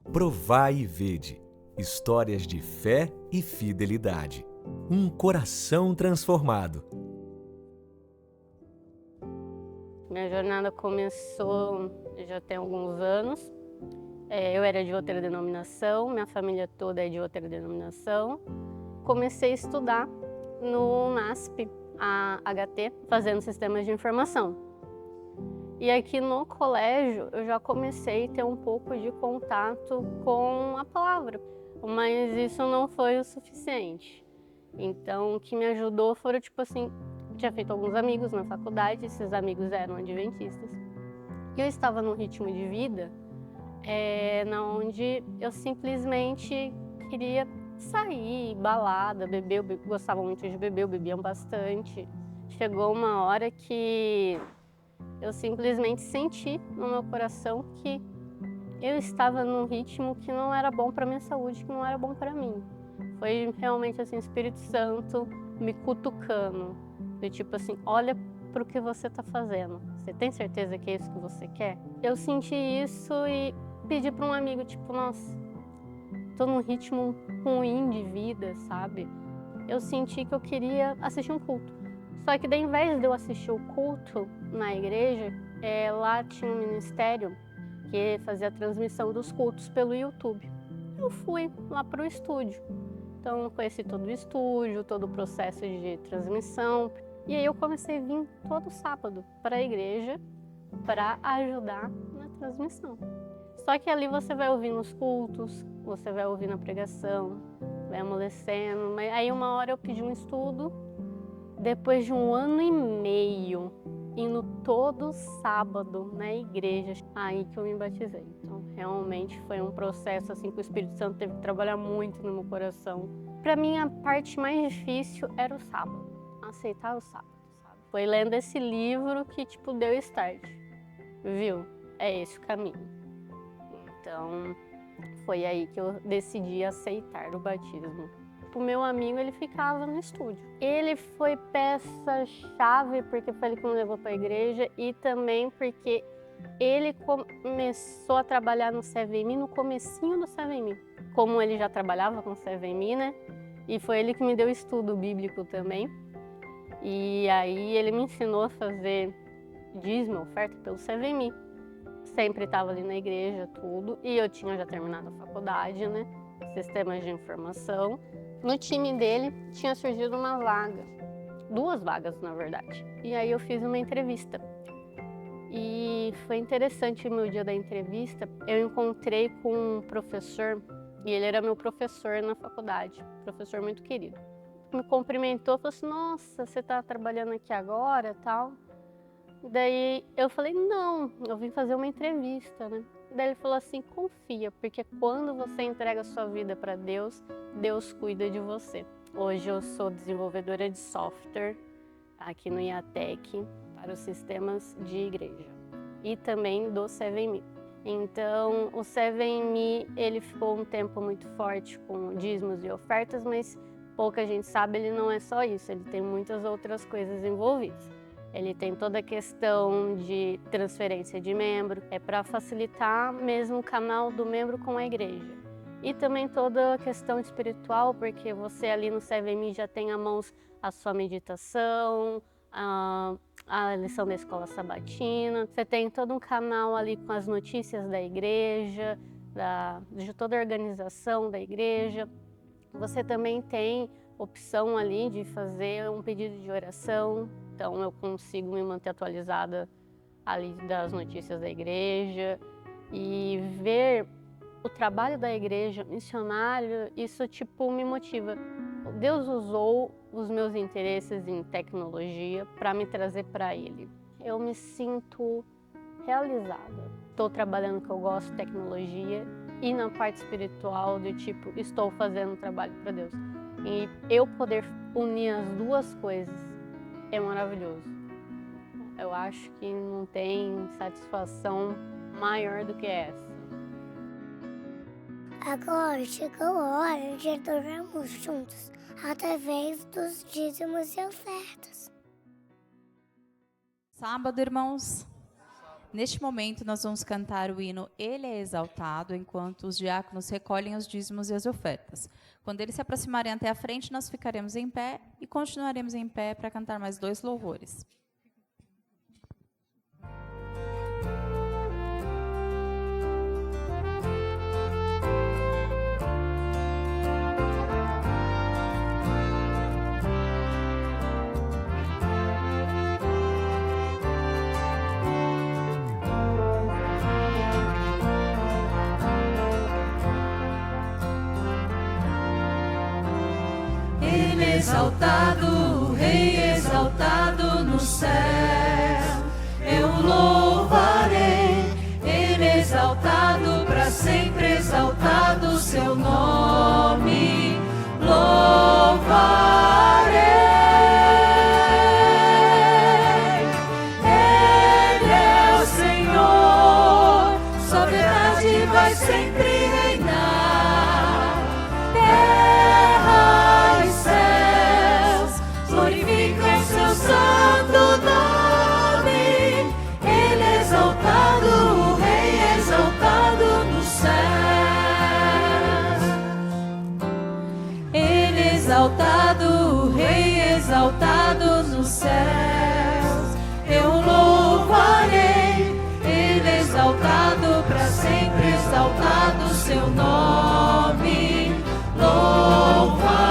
Provai e vede, histórias de fé e fidelidade. Um coração transformado. Minha jornada começou já tem alguns anos. Eu era de outra denominação, minha família toda é de outra denominação. Comecei a estudar no NASP, a HT, fazendo sistemas de informação. E aqui no colégio eu já comecei a ter um pouco de contato com a palavra, mas isso não foi o suficiente. Então o que me ajudou foram tinha feito alguns amigos na faculdade, esses amigos eram adventistas. E eu estava num ritmo de vida onde eu simplesmente queria sair, balada, beber, eu gostava muito de beber, eu bebia bastante. Chegou uma hora que eu simplesmente senti no meu coração que eu estava num ritmo que não era bom para minha saúde, que não era bom para mim. Foi realmente o Espírito Santo me cutucando, olha para o que você está fazendo. Você tem certeza que é isso que você quer? Eu senti isso e pedi para um amigo, nossa, tô num ritmo ruim de vida, sabe? Eu senti que eu queria assistir um culto. Só que daí, ao invés de eu assistir o culto na igreja, lá tinha um ministério que fazia a transmissão dos cultos pelo YouTube. Eu fui lá para o estúdio. Então, conheci todo o estúdio, todo o processo de transmissão. E aí eu comecei a vir todo sábado para a igreja para ajudar na transmissão. Só que ali você vai ouvindo os cultos, você vai ouvindo a pregação, vai amolecendo. Mas aí uma hora eu pedi um estudo. Depois de 1 ano e meio, indo todo sábado na igreja, aí que eu me batizei. Então, realmente foi um processo que o Espírito Santo teve que trabalhar muito no meu coração. Para mim, a parte mais difícil era o sábado, aceitar o sábado, sabe? Foi lendo esse livro que, deu start, viu? É esse o caminho. Então, foi aí que eu decidi aceitar o batismo. O meu amigo, ele ficava no estúdio. Ele foi peça-chave porque foi ele que me levou para a igreja e também porque ele começou a trabalhar no CVM no comecinho do CVM. Como ele já trabalhava com CVM, né? E foi ele que me deu estudo bíblico também. E aí ele me ensinou a fazer dízimo, oferta pelo CVM. Sempre estava ali na igreja, tudo. E eu tinha já terminado a faculdade, né? Sistemas de informação. No time dele tinha surgido uma vaga, 2 vagas na verdade. E aí eu fiz uma entrevista. E foi interessante o meu dia da entrevista. Eu encontrei com um professor, e ele era meu professor na faculdade, professor muito querido. Me cumprimentou, falou assim, nossa, você está trabalhando aqui agora, tal? Daí eu falei, não, eu vim fazer uma entrevista, né? Daí ele falou assim, confia, porque quando você entrega a sua vida para Deus, Deus cuida de você. Hoje eu sou desenvolvedora de software aqui no IATEC para os sistemas de igreja e também do 7Me. Então o 7Me ele ficou um tempo muito forte com dízimos e ofertas, mas pouca gente sabe, ele não é só isso, ele tem muitas outras coisas envolvidas. Ele tem toda a questão de transferência de membro, para facilitar mesmo o canal do membro com a igreja. E também toda a questão espiritual, porque você ali no 7Me já tem à mão a sua meditação, a lição da escola sabatina. Você tem todo um canal ali com as notícias da igreja, de toda a organização da igreja. Você também tem opção ali de fazer um pedido de oração. Então eu consigo me manter atualizada ali das notícias da igreja e ver o trabalho da igreja missionário, isso me motiva. Deus usou os meus interesses em tecnologia para me trazer para Ele. Eu me sinto realizada. Estou trabalhando no que eu gosto, tecnologia, e na parte espiritual do tipo, estou fazendo um trabalho para Deus. E eu poder unir as duas coisas é maravilhoso. Eu acho que não tem satisfação maior do que essa. Agora chegou a hora de adorarmos juntos, através dos dízimos e ofertas. Sábado, irmãos. Neste momento, nós vamos cantar o hino Ele é Exaltado, enquanto os diáconos recolhem os dízimos e as ofertas. Quando eles se aproximarem até a frente, nós ficaremos em pé e continuaremos em pé para cantar mais 2 louvores. Exaltado, Rei exaltado no céu, eu louvarei. Ele exaltado, para sempre exaltado, seu nome louvarei. Ele é o Senhor, sua verdade vai sempre reinar. Terra e céus glorificam seu santo nome. Ele é exaltado, o Rei exaltado no céu. Ele é exaltado, o Rei exaltado nos céus. Eu louvarei. Ele é exaltado, para sempre exaltado seu nome louvarei.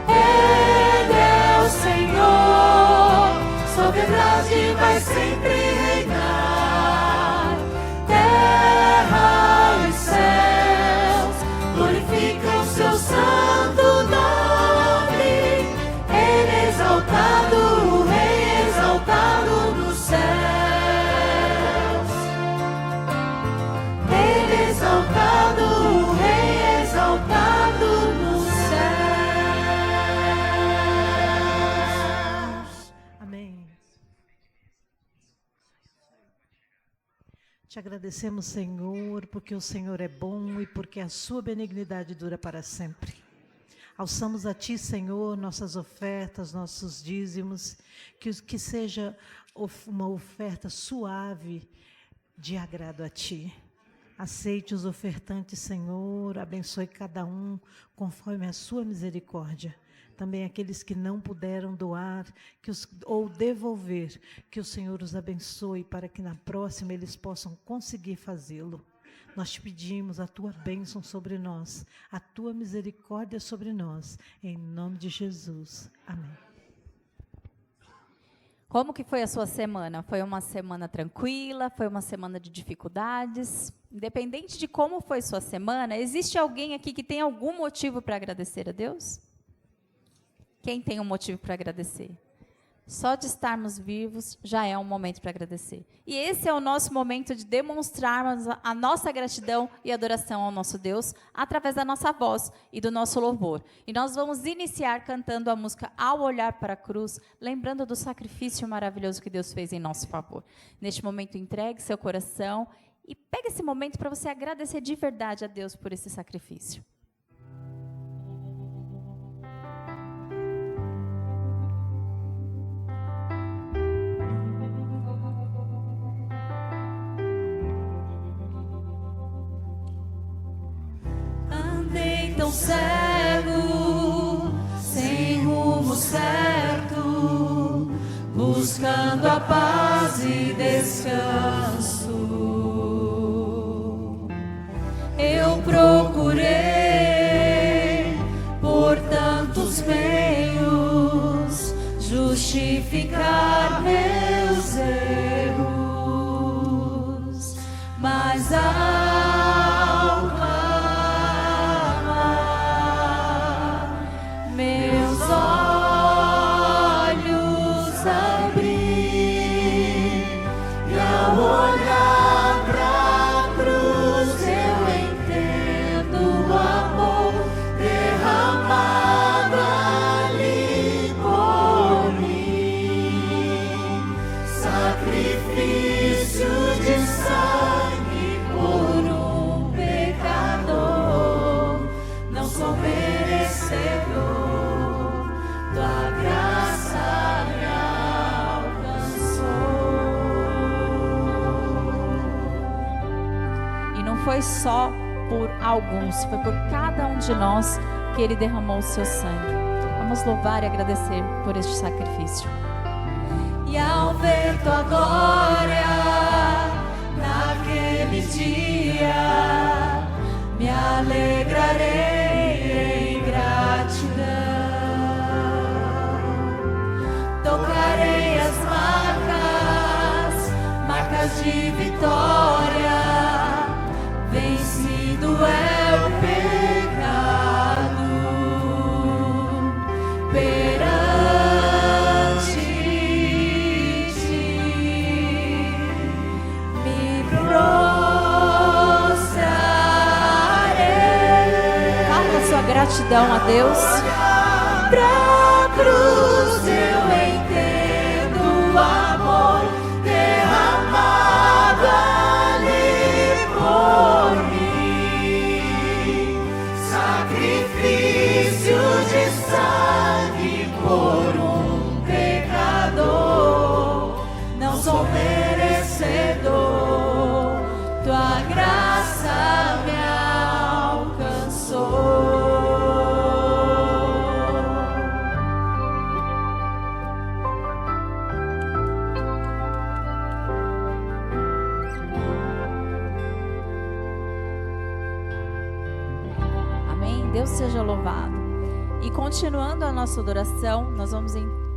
Ele é o Senhor, sua verdade vai sempre reinar. Terra e céus glorificam seu santo nome. Ele é exaltado, o Rei exaltado nos céus. Ele é exaltado, o Rei exaltado nos céus. Amém. Te agradecemos, Senhor, porque o Senhor é bom e porque a sua benignidade dura para sempre. Alçamos a Ti, Senhor, nossas ofertas, nossos dízimos, que seja uma oferta suave de agrado a Ti. Aceite os ofertantes, Senhor, abençoe cada um conforme a sua misericórdia. Também aqueles que não puderam doar ou devolver, que o Senhor os abençoe para que na próxima eles possam conseguir fazê-lo. Nós te pedimos a tua bênção sobre nós, a tua misericórdia sobre nós, em nome de Jesus. Amém. Como que foi a sua semana? Foi uma semana tranquila? Foi uma semana de dificuldades? Independente de como foi sua semana, existe alguém aqui que tem algum motivo para agradecer a Deus? Quem tem um motivo para agradecer? Só de estarmos vivos já é um momento para agradecer. E esse é o nosso momento de demonstrarmos a nossa gratidão e adoração ao nosso Deus através da nossa voz e do nosso louvor. E nós vamos iniciar cantando a música Ao Olhar para a Cruz, lembrando do sacrifício maravilhoso que Deus fez em nosso favor. Neste momento, entregue seu coração e pegue esse momento para você agradecer de verdade a Deus por esse sacrifício. Tão cego, sem rumo certo, buscando a paz e descanso. Eu procurei por tantos meios justificar meus erros, mas ao meus olhos abrir, e ao olhar pra cruz eu entendo o amor derramado ali por mim, sacrifício de sangue por um pecador. Não sou merecedor, tua graça me alcançou. E não foi só por alguns, foi por cada um de nós que Ele derramou o seu sangue. Vamos louvar e agradecer por este sacrifício. E ao ver tua glória naquele dia, me alegrarei em gratidão. Tocarei as marcas de vitória. Vencido é o pecado perante ti, me prostrarei. Fala a sua gratidão a Deus. Pra cruz eu entendo o amor derramado ali por mim, sacrifício de sangue por um pecador. Não sou merecedor, tua graça me alcançou. Amém? Deus seja louvado. E continuando a nossa adoração, nós vamos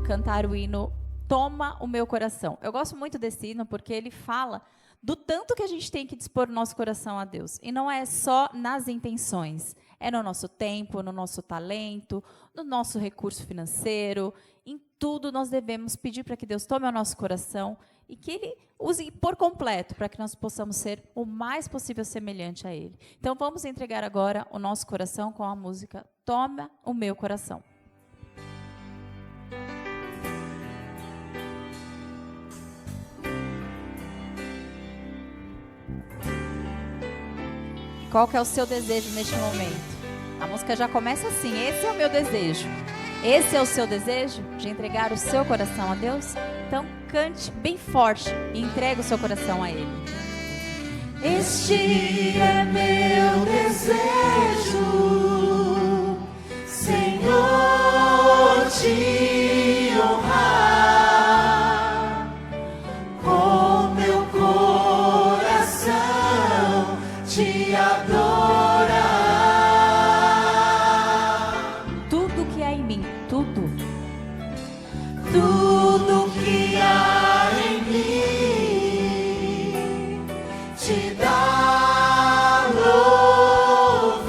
cantar o hino Toma o Meu Coração. Eu gosto muito desse hino porque ele fala do tanto que a gente tem que dispor o nosso coração a Deus. E não é só nas intenções, é no nosso tempo, no nosso talento, no nosso recurso financeiro. Em tudo nós devemos pedir para que Deus tome o nosso coração e que Ele use por completo para que nós possamos ser o mais possível semelhante a Ele. Então vamos entregar agora o nosso coração com a música Toma o Meu Coração. Qual que é o seu desejo neste momento? A música já começa assim: esse é o meu desejo. Esse é o seu desejo de entregar o seu coração a Deus? Então cante bem forte e entregue o seu coração a Ele. Este é meu desejo, Senhor, te honrar com meu coração, te adorar. Tudo que há em mim, tudo que há em mim te dá louvor.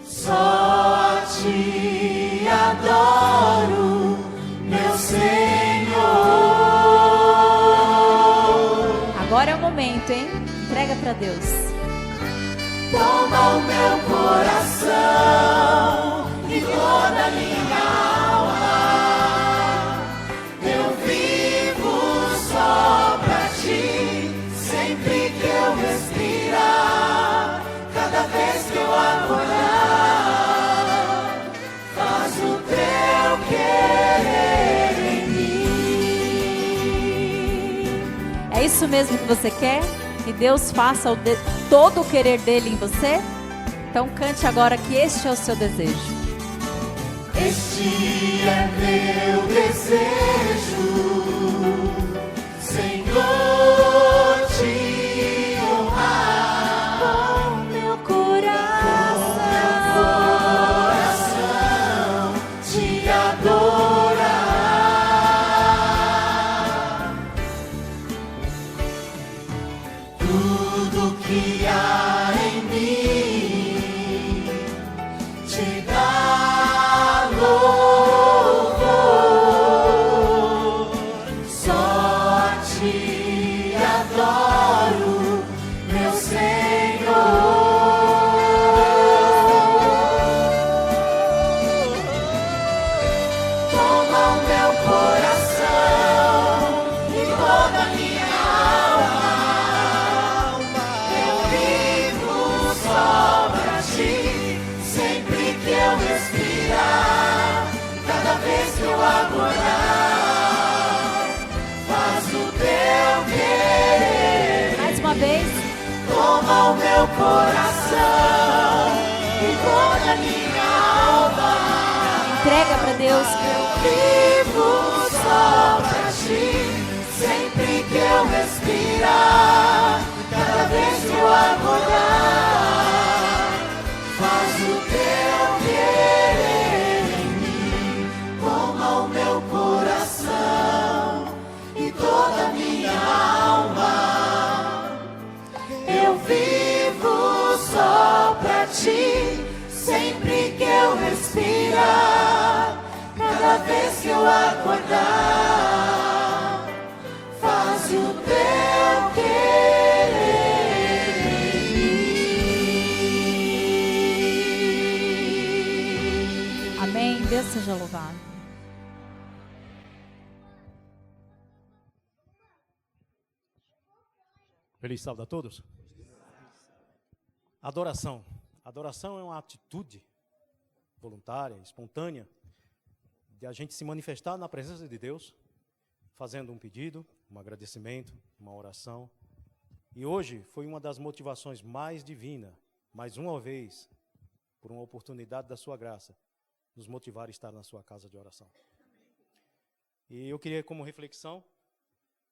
Só a ti adoro, meu Senhor. Agora é o momento, hein? Entrega para Deus. Toma o meu coração e toda a minha alma. Eu vivo só pra ti, sempre que eu respirar. Cada vez que eu acordar, faz o teu querer em mim. É isso mesmo que você quer? Que Deus faça todo o querer dele em você? Então cante agora que este é o seu desejo. Este é meu desejo, Senhor, te honrar com meu coração, te adorar. Tudo que há em mim te dar louvor. Só te adoro, meu Senhor. Toma o meu coração e toda a minha alma. Eu vivo só pra ti, sempre que eu respirar, cada vez que eu acordar, faz o teu querer. Mais uma vez. Toma o meu coração e toda a minha alma. Entrega para Deus. Vivo só pra ti, sempre que eu respirar, cada vez que eu acordar, faz o teu querer em mim. Toma o meu coração e toda a minha alma. Eu vivo só pra ti, sempre que eu respirar, cada vez que eu acordar, faz o teu querer em mim. Amém. Deus seja louvado. Feliz sábado a todos. Adoração. Adoração é uma atitude voluntária, espontânea, de a gente se manifestar na presença de Deus, fazendo um pedido, um agradecimento, uma oração. E hoje foi uma das motivações mais divinas, mais uma vez, por uma oportunidade da sua graça, nos motivar a estar na sua casa de oração. E eu queria, como reflexão,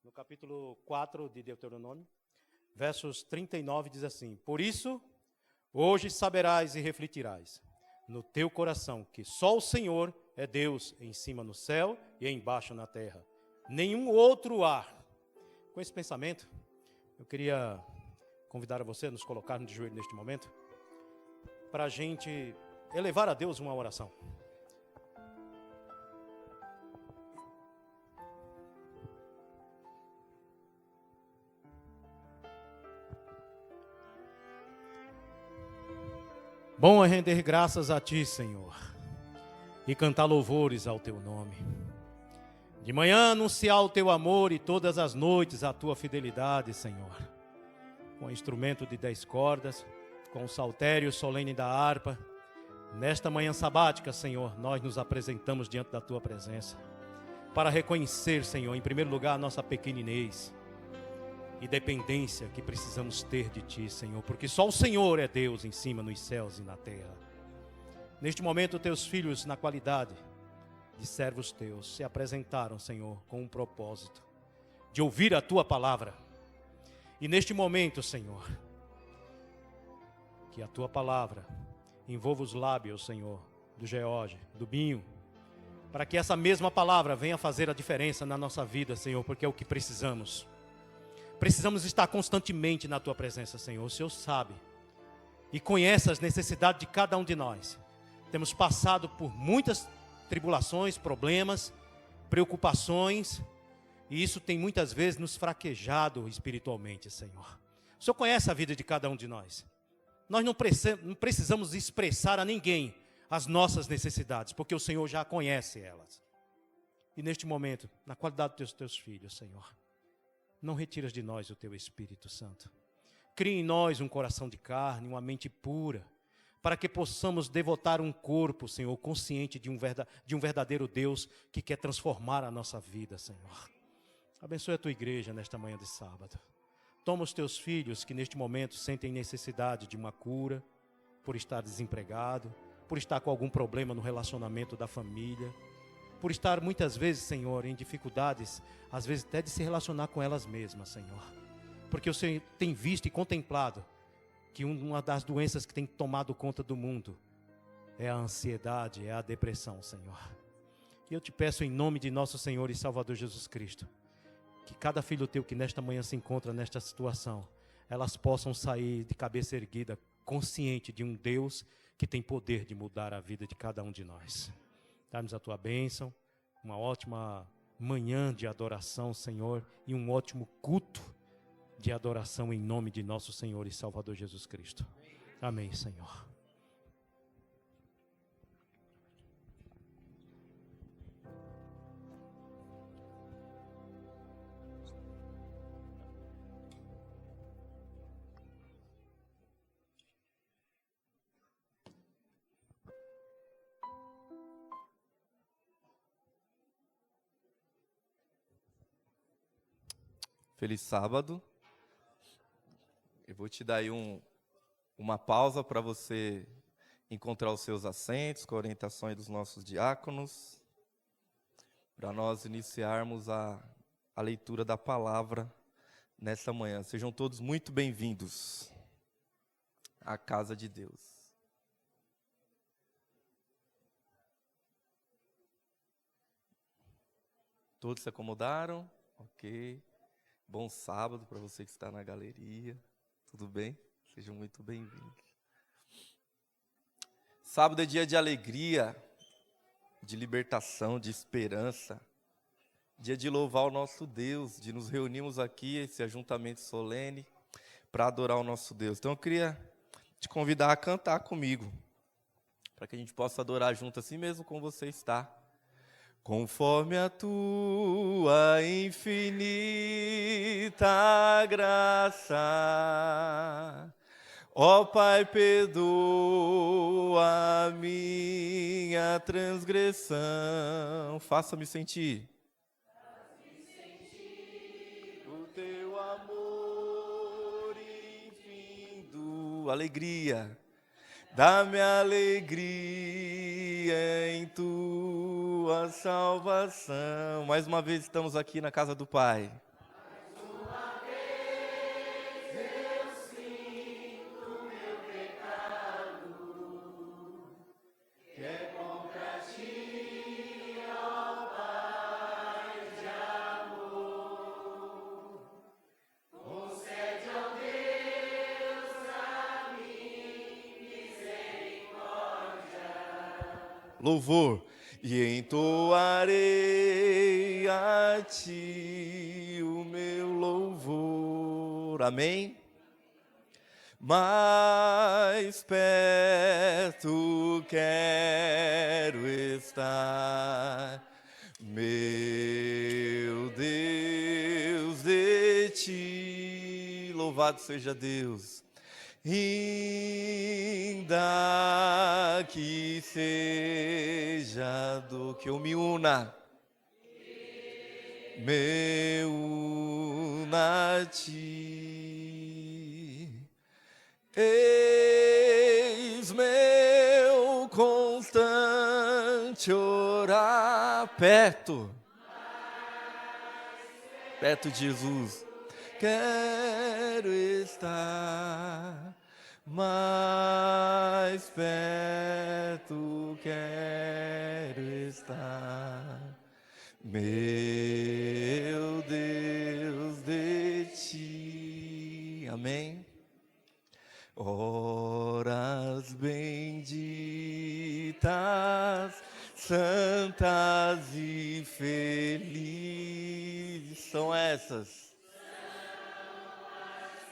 no capítulo 4 de Deuteronômio, versos 39, diz assim: por isso, hoje saberás e refletirás no teu coração que só o Senhor é Deus em cima no céu e embaixo na terra. Nenhum outro há. Com esse pensamento, eu queria convidar a você a nos colocarmos de joelho neste momento, para a gente elevar a Deus uma oração. Bom é render graças a Ti, Senhor, e cantar louvores ao Teu nome. De manhã anunciar o Teu amor e todas as noites a Tua fidelidade, Senhor. Com o instrumento de 10 cordas, com o saltério solene da harpa. Nesta manhã sabática, Senhor, nós nos apresentamos diante da Tua presença, para reconhecer, Senhor, em primeiro lugar, a nossa pequeninez e dependência que precisamos ter de Ti, Senhor, porque só o Senhor é Deus em cima, nos céus e na terra. Neste momento, Teus filhos, na qualidade de servos Teus, se apresentaram, Senhor, com um propósito de ouvir a Tua palavra. E neste momento, Senhor, que a Tua palavra envolva os lábios, Senhor, do George, do Binho, para que essa mesma palavra venha fazer a diferença na nossa vida, Senhor, porque é o que precisamos. Precisamos estar constantemente na Tua presença, Senhor. O Senhor sabe e conhece as necessidades de cada um de nós. Temos passado por muitas tribulações, problemas, preocupações, e isso tem muitas vezes nos fraquejado espiritualmente, Senhor. O Senhor conhece a vida de cada um de nós. Nós não precisamos expressar a ninguém as nossas necessidades, porque o Senhor já conhece elas. E neste momento, na qualidade dos Teus filhos, Senhor, não retiras de nós o Teu Espírito Santo. Cria em nós um coração de carne, uma mente pura, para que possamos devotar um corpo, Senhor, consciente de um verdadeiro Deus que quer transformar a nossa vida, Senhor. Abençoe a Tua igreja nesta manhã de sábado. Toma os Teus filhos que neste momento sentem necessidade de uma cura, por estar desempregado, por estar com algum problema no relacionamento da família, por estar muitas vezes, Senhor, em dificuldades, às vezes até de se relacionar com elas mesmas, Senhor. Porque o Senhor tem visto e contemplado que uma das doenças que tem tomado conta do mundo é a ansiedade, é a depressão, Senhor. E eu te peço em nome de nosso Senhor e Salvador Jesus Cristo, que cada filho Teu que nesta manhã se encontra nesta situação, elas possam sair de cabeça erguida consciente de um Deus que tem poder de mudar a vida de cada um de nós. Dá-nos a tua bênção, uma ótima manhã de adoração, Senhor, e um ótimo culto de adoração em nome de nosso Senhor e Salvador Jesus Cristo. Amém, Senhor. Feliz sábado. Eu vou te dar aí uma pausa para você encontrar os seus assentos, com a orientação dos nossos diáconos, para nós iniciarmos a leitura da palavra nessa manhã. Sejam todos muito bem-vindos à casa de Deus. Todos se acomodaram? Ok. Bom sábado para você que está na galeria. Tudo bem? Sejam muito bem-vindos. Sábado é dia de alegria, de libertação, de esperança. Dia de louvar o nosso Deus, de nos reunirmos aqui, esse ajuntamento solene, para adorar o nosso Deus. Então eu queria te convidar a cantar comigo, para que a gente possa adorar junto, assim mesmo como você está. Conforme a tua infinita graça, ó Pai, perdoa a minha transgressão. Faça-me sentir o teu amor infindo. Alegria. Dá-me alegria em tua salvação. Mais uma vez estamos aqui na casa do Pai. Mais uma vez eu sinto meu pecado, que é contra ti, ó Pai de amor. Concede ao Deus a mim misericórdia. Louvor. E entoarei a ti o meu louvor. Amém? Mais perto quero estar, meu Deus, de ti. Louvado seja Deus. Ainda que seja do que eu me una, me una a ti. Eis meu constante orar perto de Jesus. Quero estar mais perto, quero estar, meu Deus, de ti. Amém? Horas benditas, santas e felizes são essas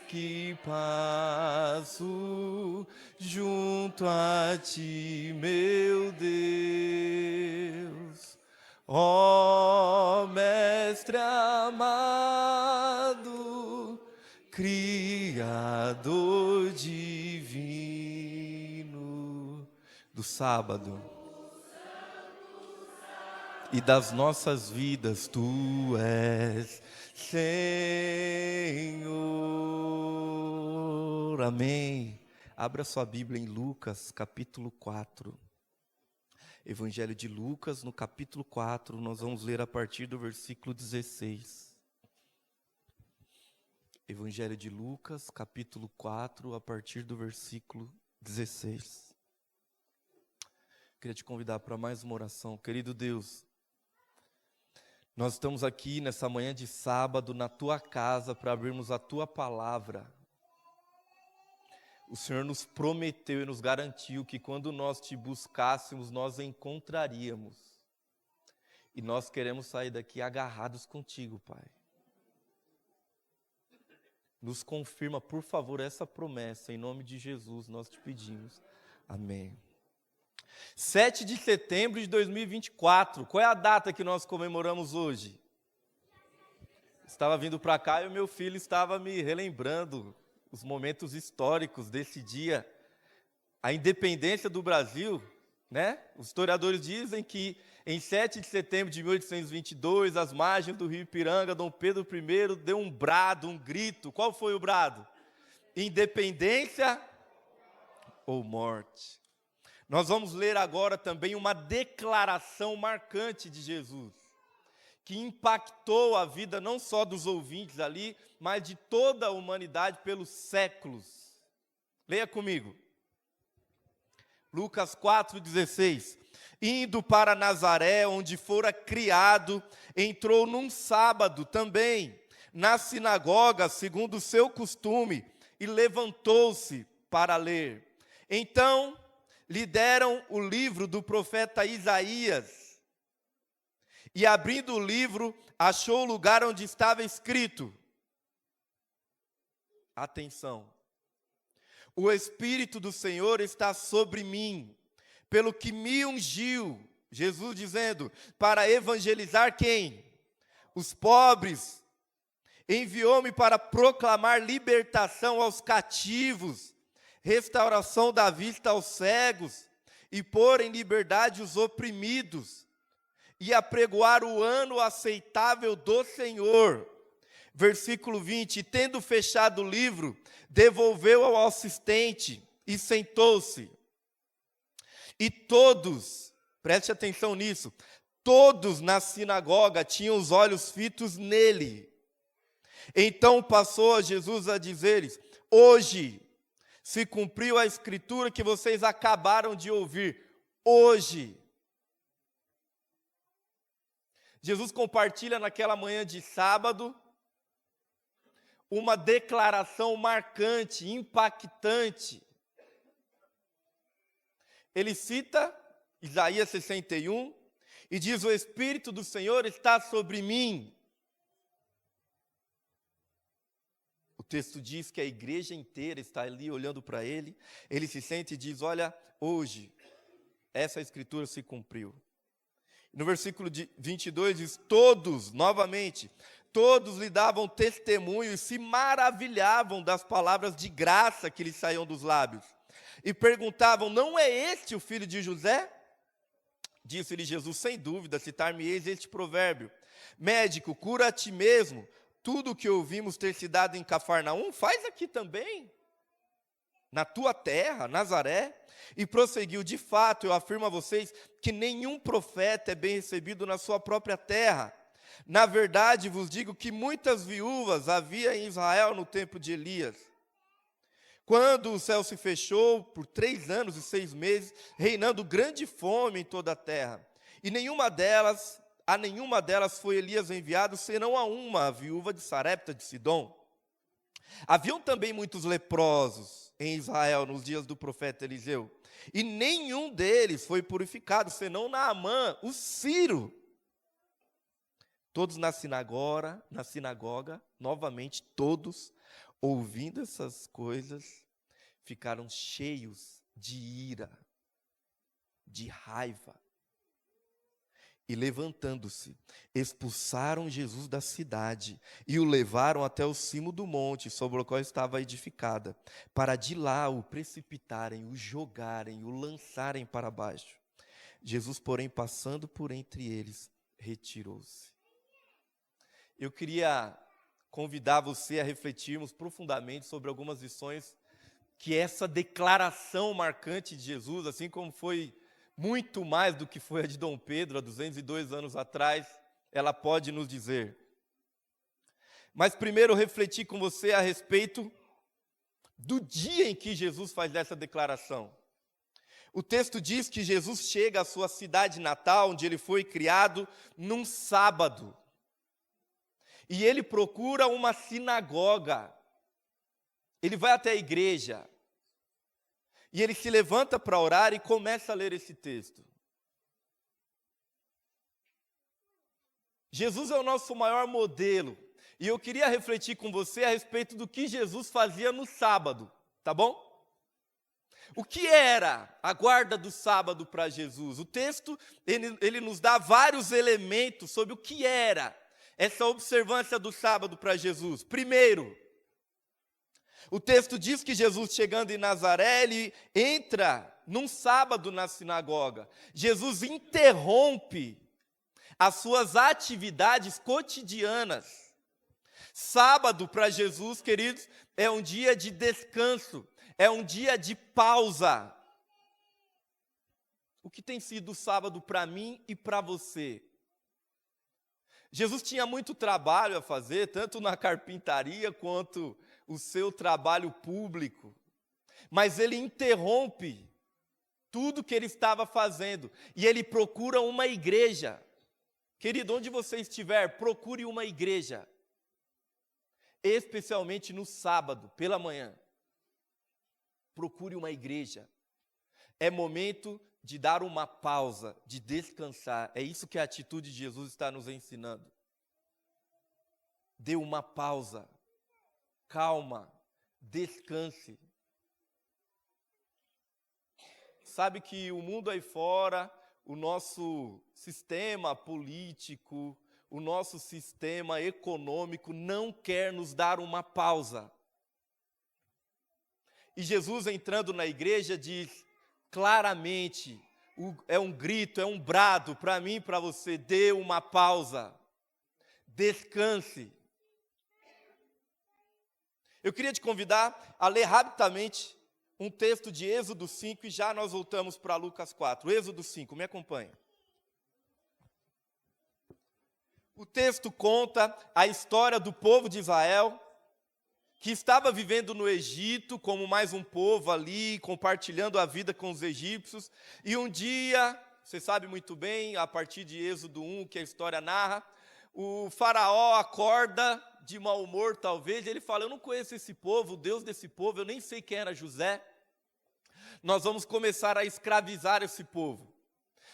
que passo junto a ti, meu Deus. Ó Mestre amado, Criador divino do sábado e das nossas vidas, tu és Senhor. Amém. Abra sua Bíblia em Lucas, capítulo 4. Evangelho de Lucas, no capítulo 4, nós vamos ler a partir do versículo 16. Evangelho de Lucas, capítulo 4, a partir do versículo 16. Queria te convidar para mais uma oração. Querido Deus, nós estamos aqui nessa manhã de sábado na tua casa para abrirmos a tua palavra. o Senhor nos prometeu e nos garantiu que quando nós te buscássemos, nós encontraríamos. E nós queremos sair daqui agarrados contigo, Pai. Nos confirma, por favor, essa promessa. Em nome de Jesus, nós te pedimos. Amém. 7 de setembro de 2024. Qual é a data que nós comemoramos hoje? Estava vindo para cá e o meu filho estava me relembrando os momentos históricos desse dia. A independência do Brasil, né? Os historiadores dizem que em 7 de setembro de 1822, às margens do rio Ipiranga, Dom Pedro I deu um brado, um grito. Qual foi o brado? Independência ou morte. Nós vamos ler agora também uma declaração marcante de Jesus, que impactou a vida não só dos ouvintes ali, mas de toda a humanidade pelos séculos. Leia comigo. Lucas 4,16. Indo para Nazaré, onde fora criado, entrou num sábado também, na sinagoga, segundo o seu costume, e levantou-se para ler. Então, lhe deram o livro do profeta Isaías. E abrindo o livro, achou o lugar onde estava escrito. Atenção. O Espírito do Senhor está sobre mim, pelo que me ungiu, Jesus dizendo, para evangelizar quem? Os pobres. Enviou-me para proclamar libertação aos cativos, restauração da vista aos cegos, e pôr em liberdade os oprimidos, e apregoar o ano aceitável do Senhor. Versículo 20, tendo fechado o livro, devolveu ao assistente e sentou-se. E todos, preste atenção nisso, todos na sinagoga tinham os olhos fitos nele. Então passou a Jesus a dizer-lhes, hoje se cumpriu a escritura que vocês acabaram de ouvir. Hoje. Jesus compartilha naquela manhã de sábado uma declaração marcante, impactante. Ele cita Isaías 61 e diz, o Espírito do Senhor está sobre mim. O texto diz que a igreja inteira está ali olhando para ele. Ele se sente e diz, olha, hoje essa escritura se cumpriu. No versículo 22 diz, todos, novamente, todos lhe davam testemunho e se maravilhavam das palavras de graça que lhe saíam dos lábios. E perguntavam, não é este o filho de José? Disse-lhe Jesus, sem dúvida, citar-me-eis este provérbio. Médico, cura a ti mesmo. Tudo o que ouvimos ter se dado em Cafarnaum, faz aqui também. Na tua terra, Nazaré. E prosseguiu, de fato, eu afirmo a vocês, que nenhum profeta é bem recebido na sua própria terra. Na verdade, vos digo que muitas viúvas havia em Israel no tempo de Elias. Quando o céu se fechou por 3 anos e 6 meses, reinando grande fome em toda a terra. E a nenhuma delas foi Elias enviado, senão a uma, a viúva de Sarepta de Sidom. Haviam também muitos leprosos em Israel nos dias do profeta Eliseu. E nenhum deles foi purificado, senão Naamã, o sírio. Todos na sinagoga, novamente todos, ouvindo essas coisas, ficaram cheios de ira, de raiva. E levantando-se, expulsaram Jesus da cidade e o levaram até o cimo do monte sobre o qual estava edificada, para de lá o precipitarem, o jogarem, o lançarem para baixo. Jesus, porém, passando por entre eles, retirou-se. Eu queria convidar você a refletirmos profundamente sobre algumas lições que essa declaração marcante de Jesus, assim como foi muito mais do que foi a de Dom Pedro há 202 anos atrás, ela pode nos dizer. Mas primeiro refletir com você a respeito do dia em que Jesus faz essa declaração. O texto diz que Jesus chega à sua cidade natal, onde ele foi criado, num sábado. E ele procura uma sinagoga. Ele vai até a igreja. E ele se levanta para orar e começa a ler esse texto. Jesus é o nosso maior modelo. E eu queria refletir com você a respeito do que Jesus fazia no sábado, tá bom? O que era a guarda do sábado para Jesus? O texto, ele nos dá vários elementos sobre o que era essa observância do sábado para Jesus. Primeiro, o texto diz que Jesus, chegando em Nazaré, ele entra num sábado na sinagoga. Jesus interrompe as suas atividades cotidianas. Sábado para Jesus, queridos, é um dia de descanso, é um dia de pausa. O que tem sido o sábado para mim e para você? Jesus tinha muito trabalho a fazer, tanto na carpintaria quanto o seu trabalho público. Mas ele interrompe tudo que ele estava fazendo e ele procura uma igreja. Querido, onde você estiver, procure uma igreja. Especialmente no sábado, pela manhã. Procure uma igreja. É momento de dar uma pausa, de descansar. É isso que a atitude de Jesus está nos ensinando. Dê uma pausa. Calma. Descanse. Sabe que o mundo aí fora, o nosso sistema político, o nosso sistema econômico não quer nos dar uma pausa. E Jesus, entrando na igreja, diz claramente, é um grito, é um brado para mim e para você: dê uma pausa, descanse. Eu queria te convidar a ler rapidamente um texto de Êxodo 5 e já nós voltamos para Lucas 4. Êxodo 5, me acompanha. O texto conta a história do povo de Israel, que estava vivendo no Egito como mais um povo ali, compartilhando a vida com os egípcios. E um dia, você sabe muito bem, a partir de Êxodo 1, que a história narra, o faraó acorda de mau humor, talvez, e ele fala: eu não conheço esse povo, o Deus desse povo, eu nem sei quem era José. Nós vamos começar a escravizar esse povo.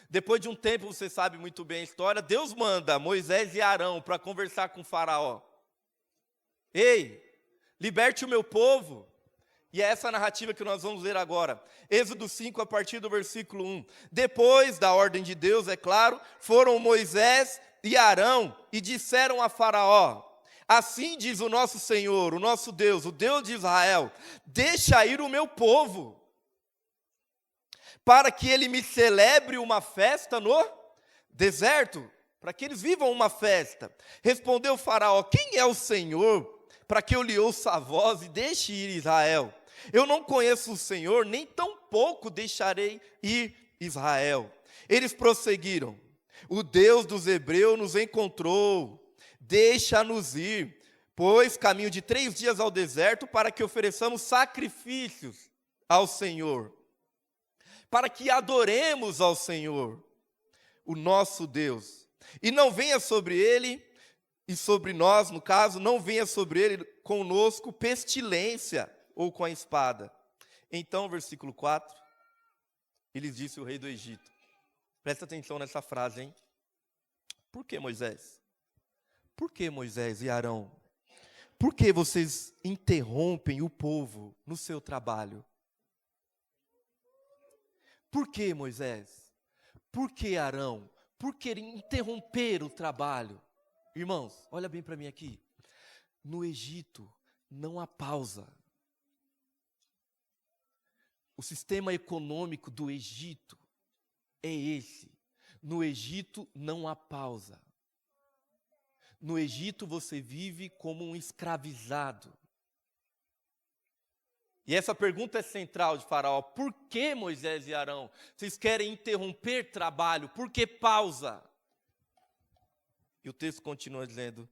Depois de um tempo, você sabe muito bem a história, Deus manda Moisés e Arão para conversar com o faraó. Ei, liberte o meu povo. E é essa narrativa que nós vamos ler agora. Êxodo 5, a partir do versículo 1. Depois da ordem de Deus, é claro, foram Moisés e Arão e disseram a faraó: assim diz o nosso Senhor, o nosso Deus, o Deus de Israel: deixa ir o meu povo, para que ele me celebre uma festa no deserto, para que eles vivam uma festa. Respondeu o faraó: quem é o Senhor, para que eu lhe ouça a voz e deixe ir Israel? Eu não conheço o Senhor, nem tampouco deixarei ir Israel. Eles prosseguiram: o Deus dos hebreus nos encontrou, deixa-nos ir, pois caminho de 3 dias ao deserto, para que ofereçamos sacrifícios ao Senhor, para que adoremos ao Senhor, o nosso Deus. E não venha sobre ele, e sobre nós, no caso, não venha sobre ele conosco pestilência ou com a espada. Então, versículo 4, ele disse o rei do Egito. Presta atenção nessa frase, hein? Por que Moisés? Por que Moisés e Arão? Por que vocês interrompem o povo no seu trabalho? Por que Moisés? Por que Arão? Por que interromper o trabalho? Irmãos, olha bem para mim aqui. No Egito não há pausa. O sistema econômico do Egito é esse. No Egito não há pausa. No Egito você vive como um escravizado. E essa pergunta é central de Faraó: por que Moisés e Arão? Vocês querem interromper trabalho? Por que pausa? E o texto continua dizendo,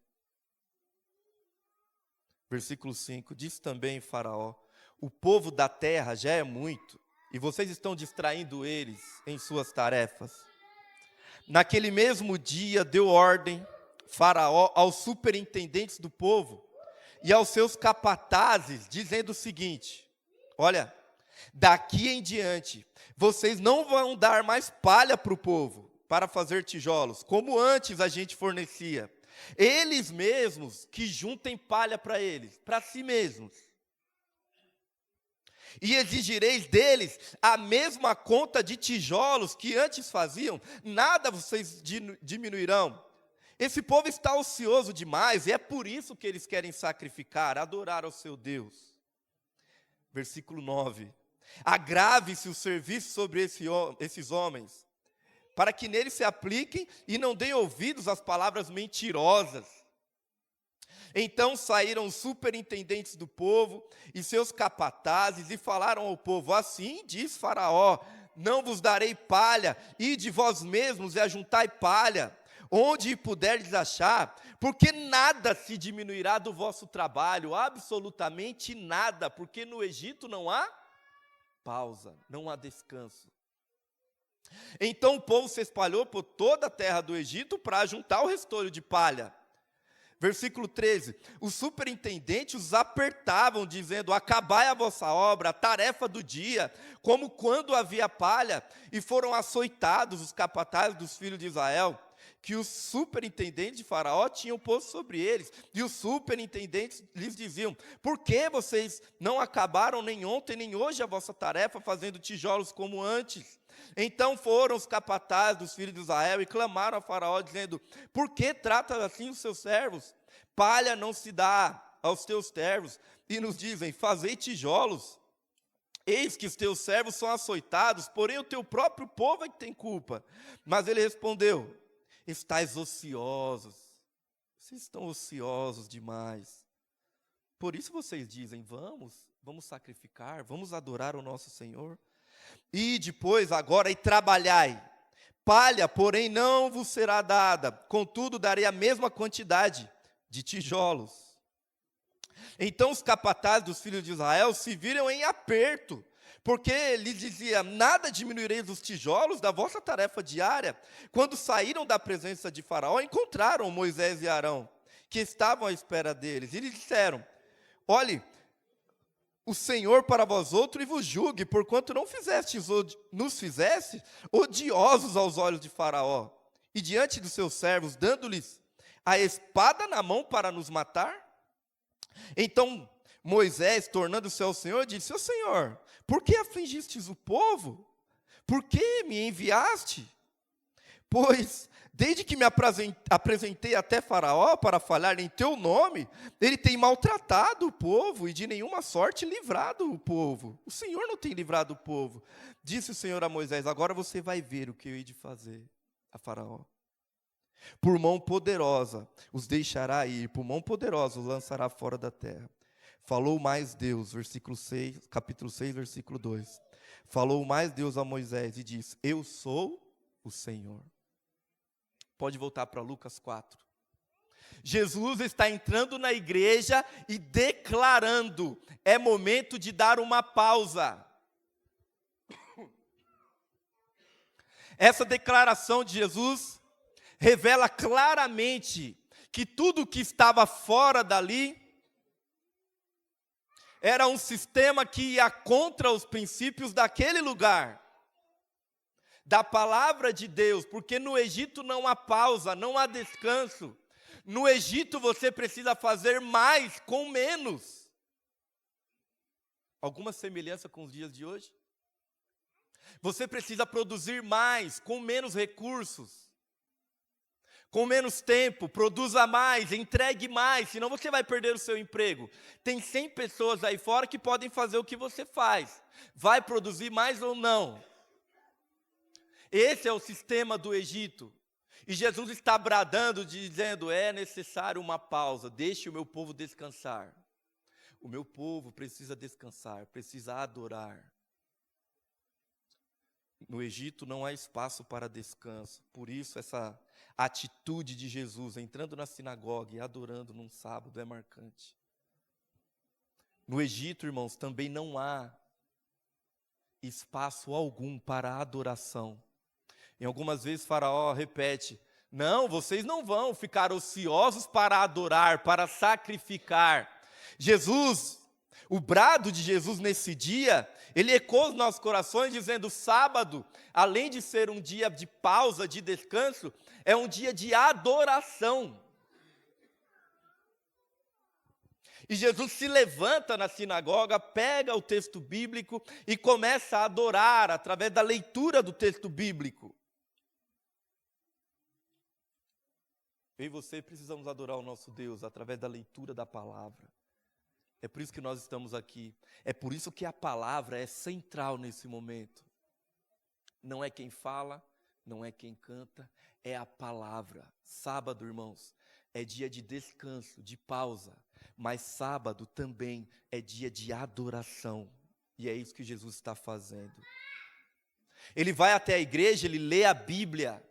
versículo 5, diz também Faraó: o povo da terra já é muito, e vocês estão distraindo eles em suas tarefas. Naquele mesmo dia deu ordem Faraó aos superintendentes do povo e aos seus capatazes, dizendo o seguinte: olha, Daqui em diante, vocês não vão dar mais palha para o povo, para fazer tijolos, como antes a gente fornecia. Eles mesmos que juntem palha para eles, para si mesmos. E exigireis deles a mesma conta de tijolos que antes faziam, nada vocês diminuirão. Esse povo está ocioso demais, e é por isso que eles querem sacrificar, adorar ao seu Deus. Versículo 9. Agrave-se o serviço sobre esses homens, para que neles se apliquem e não deem ouvidos às palavras mentirosas. Então saíram os superintendentes do povo e seus capatazes e falaram ao povo: assim diz Faraó, não vos darei palha, ide vós mesmos e ajuntai palha, onde puderdes achar, porque nada se diminuirá do vosso trabalho, absolutamente nada, porque no Egito não há pausa, não há descanso. Então o povo se espalhou por toda a terra do Egito para ajuntar o restolho de palha. Versículo 13, os superintendentes os apertavam, dizendo: acabai a vossa obra, a tarefa do dia, como quando havia palha, e foram açoitados os capatazes dos filhos de Israel, que os superintendentes de Faraó tinham posto sobre eles. E os superintendentes lhes diziam: por que vocês não acabaram nem ontem nem hoje a vossa tarefa, fazendo tijolos como antes? Então foram os capatazes dos filhos de Israel e clamaram a Faraó, dizendo: por que tratas assim os seus servos? Palha não se dá aos teus servos. E nos dizem: fazei tijolos. Eis que os teus servos são açoitados, porém o teu próprio povo é que tem culpa. Mas ele respondeu: estais ociosos, vocês estão ociosos demais. Por isso vocês dizem: vamos sacrificar, vamos adorar o nosso Senhor. E depois, agora, e trabalhai. Palha, porém, não vos será dada, contudo darei a mesma quantidade de tijolos. Então os capatazes dos filhos de Israel se viram em aperto, porque lhes dizia: nada diminuireis os tijolos da vossa tarefa diária. Quando saíram da presença de Faraó, encontraram Moisés e Arão, que estavam à espera deles, e lhes disseram: olhe, o Senhor para vós outro e vos julgue, porquanto nos fizeste odiosos aos olhos de Faraó, e diante dos seus servos, dando-lhes a espada na mão para nos matar? Então Moisés, tornando-se ao Senhor, disse: ó Senhor, por que afligistes o povo? Por que me enviaste? Pois, desde que me apresentei até Faraó para falar em teu nome, ele tem maltratado o povo e de nenhuma sorte livrado o povo. O Senhor não tem livrado o povo. Disse o Senhor a Moisés: agora você vai ver o que eu hei de fazer a Faraó. Por mão poderosa os deixará ir, por mão poderosa os lançará fora da terra. Falou mais Deus, capítulo 6, versículo 2. Falou mais Deus a Moisés e disse: eu sou o Senhor. Pode voltar para Lucas 4. Jesus está entrando na igreja e declarando: é momento de dar uma pausa. Essa declaração de Jesus revela claramente que tudo que estava fora dali era um sistema que ia contra os princípios daquele lugar, da palavra de Deus, porque no Egito não há pausa, não há descanso. No Egito você precisa fazer mais com menos. Alguma semelhança com os dias de hoje? Você precisa produzir mais com menos recursos, com menos tempo. Produza mais, entregue mais, senão você vai perder o seu emprego. Tem 100 pessoas aí fora que podem fazer o que você faz. Vai produzir mais ou não? Esse é o sistema do Egito. E Jesus está bradando, dizendo: é necessário uma pausa, deixe o meu povo descansar. O meu povo precisa descansar, precisa adorar. No Egito não há espaço para descanso, por isso essa atitude de Jesus, entrando na sinagoga e adorando num sábado, é marcante. No Egito, irmãos, também não há espaço algum para adoração. Em algumas vezes Faraó repete: não, vocês não vão ficar ociosos para adorar, para sacrificar. Jesus, O brado de Jesus nesse dia, ele ecoou os nossos corações dizendo: sábado, além de ser um dia de pausa, de descanso, é um dia de adoração. E Jesus se levanta na sinagoga, pega o texto bíblico e começa a adorar através da leitura do texto bíblico. Eu e você precisamos adorar o nosso Deus através da leitura da palavra. É por isso que nós estamos aqui. É por isso que a palavra é central nesse momento. Não é quem fala, não é quem canta, é a palavra. Sábado, irmãos, é dia de descanso, de pausa. Mas sábado também é dia de adoração. E é isso que Jesus está fazendo. Ele vai até a igreja, ele lê a Bíblia.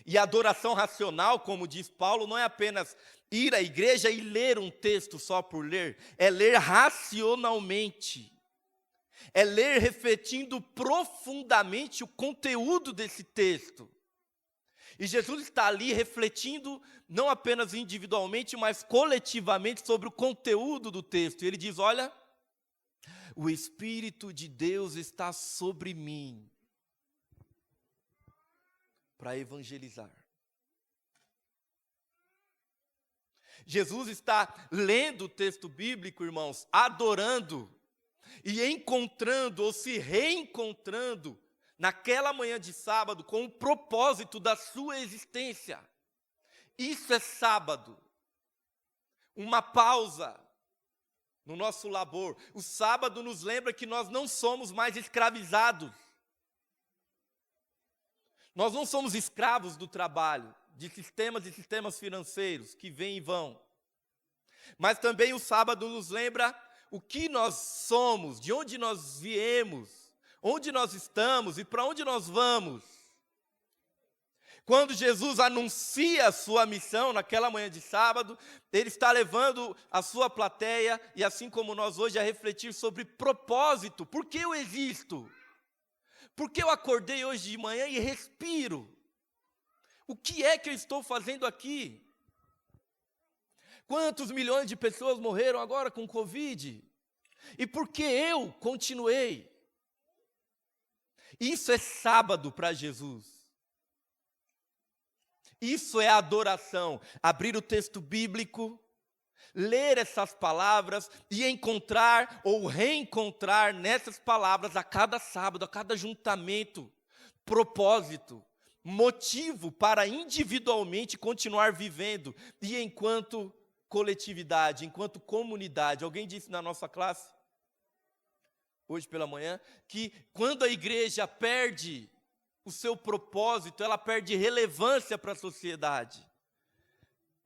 E a adoração racional, como diz Paulo, não é apenas ir à igreja e ler um texto só por ler. É ler racionalmente. É ler refletindo profundamente o conteúdo desse texto. E Jesus está ali refletindo, não apenas individualmente, mas coletivamente sobre o conteúdo do texto. E ele diz: olha, o Espírito de Deus está sobre mim para evangelizar. Jesus está lendo o texto bíblico, irmãos, adorando e encontrando ou se reencontrando naquela manhã de sábado com o propósito da sua existência. Isso é sábado. Uma pausa no nosso labor. O sábado nos lembra que nós não somos mais escravizados. Nós não somos escravos do trabalho, de sistemas e sistemas financeiros que vêm e vão. Mas também o sábado nos lembra o que nós somos, de onde nós viemos, onde nós estamos e para onde nós vamos. Quando Jesus anuncia a sua missão naquela manhã de sábado, ele está levando a sua plateia, e assim como nós hoje, a refletir sobre propósito. Por que eu existo? Por que eu acordei hoje de manhã e respiro? O que é que eu estou fazendo aqui? Quantos milhões de pessoas morreram agora com Covid? E por que eu continuei? Isso é sábado para Jesus. Isso é adoração. Abrir o texto bíblico, ler essas palavras e encontrar ou reencontrar nessas palavras a cada sábado, a cada ajuntamento, propósito, motivo para individualmente continuar vivendo e enquanto coletividade, enquanto comunidade. Alguém disse na nossa classe, hoje pela manhã, que quando a igreja perde o seu propósito, ela perde relevância para a sociedade.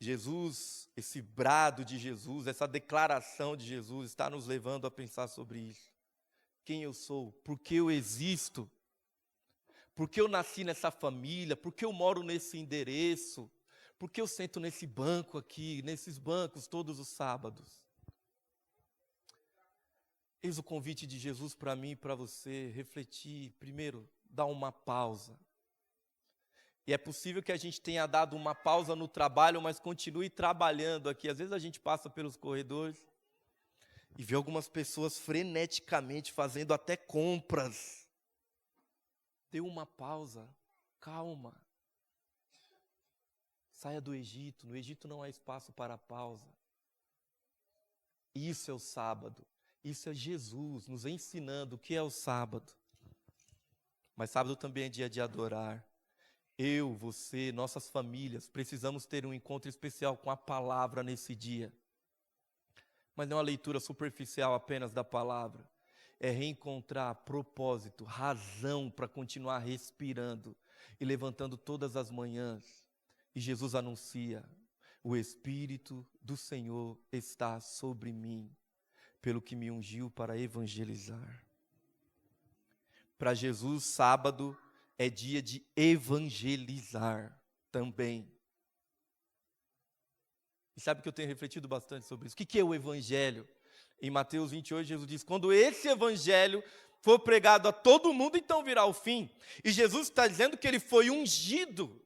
Jesus, esse brado de Jesus, essa declaração de Jesus está nos levando a pensar sobre isso. Quem eu sou? Por que eu existo? Por que eu nasci nessa família? Por que eu moro nesse endereço? Por que eu sento nesse banco aqui, nesses bancos todos os sábados? Eis o convite de Jesus para mim e para você refletir. Primeiro, dar uma pausa. E é possível que a gente tenha dado uma pausa no trabalho, mas continue trabalhando aqui. Às vezes a gente passa pelos corredores e vê algumas pessoas freneticamente fazendo até compras. Dê uma pausa, calma. Saia do Egito. No Egito não há espaço para pausa. Isso é o sábado. Isso é Jesus nos ensinando o que é o sábado. Mas sábado também é dia de adorar. Eu, você, nossas famílias, precisamos ter um encontro especial com a palavra nesse dia. Mas não é uma leitura superficial apenas da palavra. É reencontrar propósito, razão para continuar respirando e levantando todas as manhãs. E Jesus anuncia: o Espírito do Senhor está sobre mim, pelo que me ungiu para evangelizar. Para Jesus, sábado é dia de evangelizar também. E sabe que eu tenho refletido bastante sobre isso? O que é o evangelho? Em Mateus 28, Jesus diz: quando esse evangelho for pregado a todo mundo, então virá o fim. E Jesus está dizendo que ele foi ungido.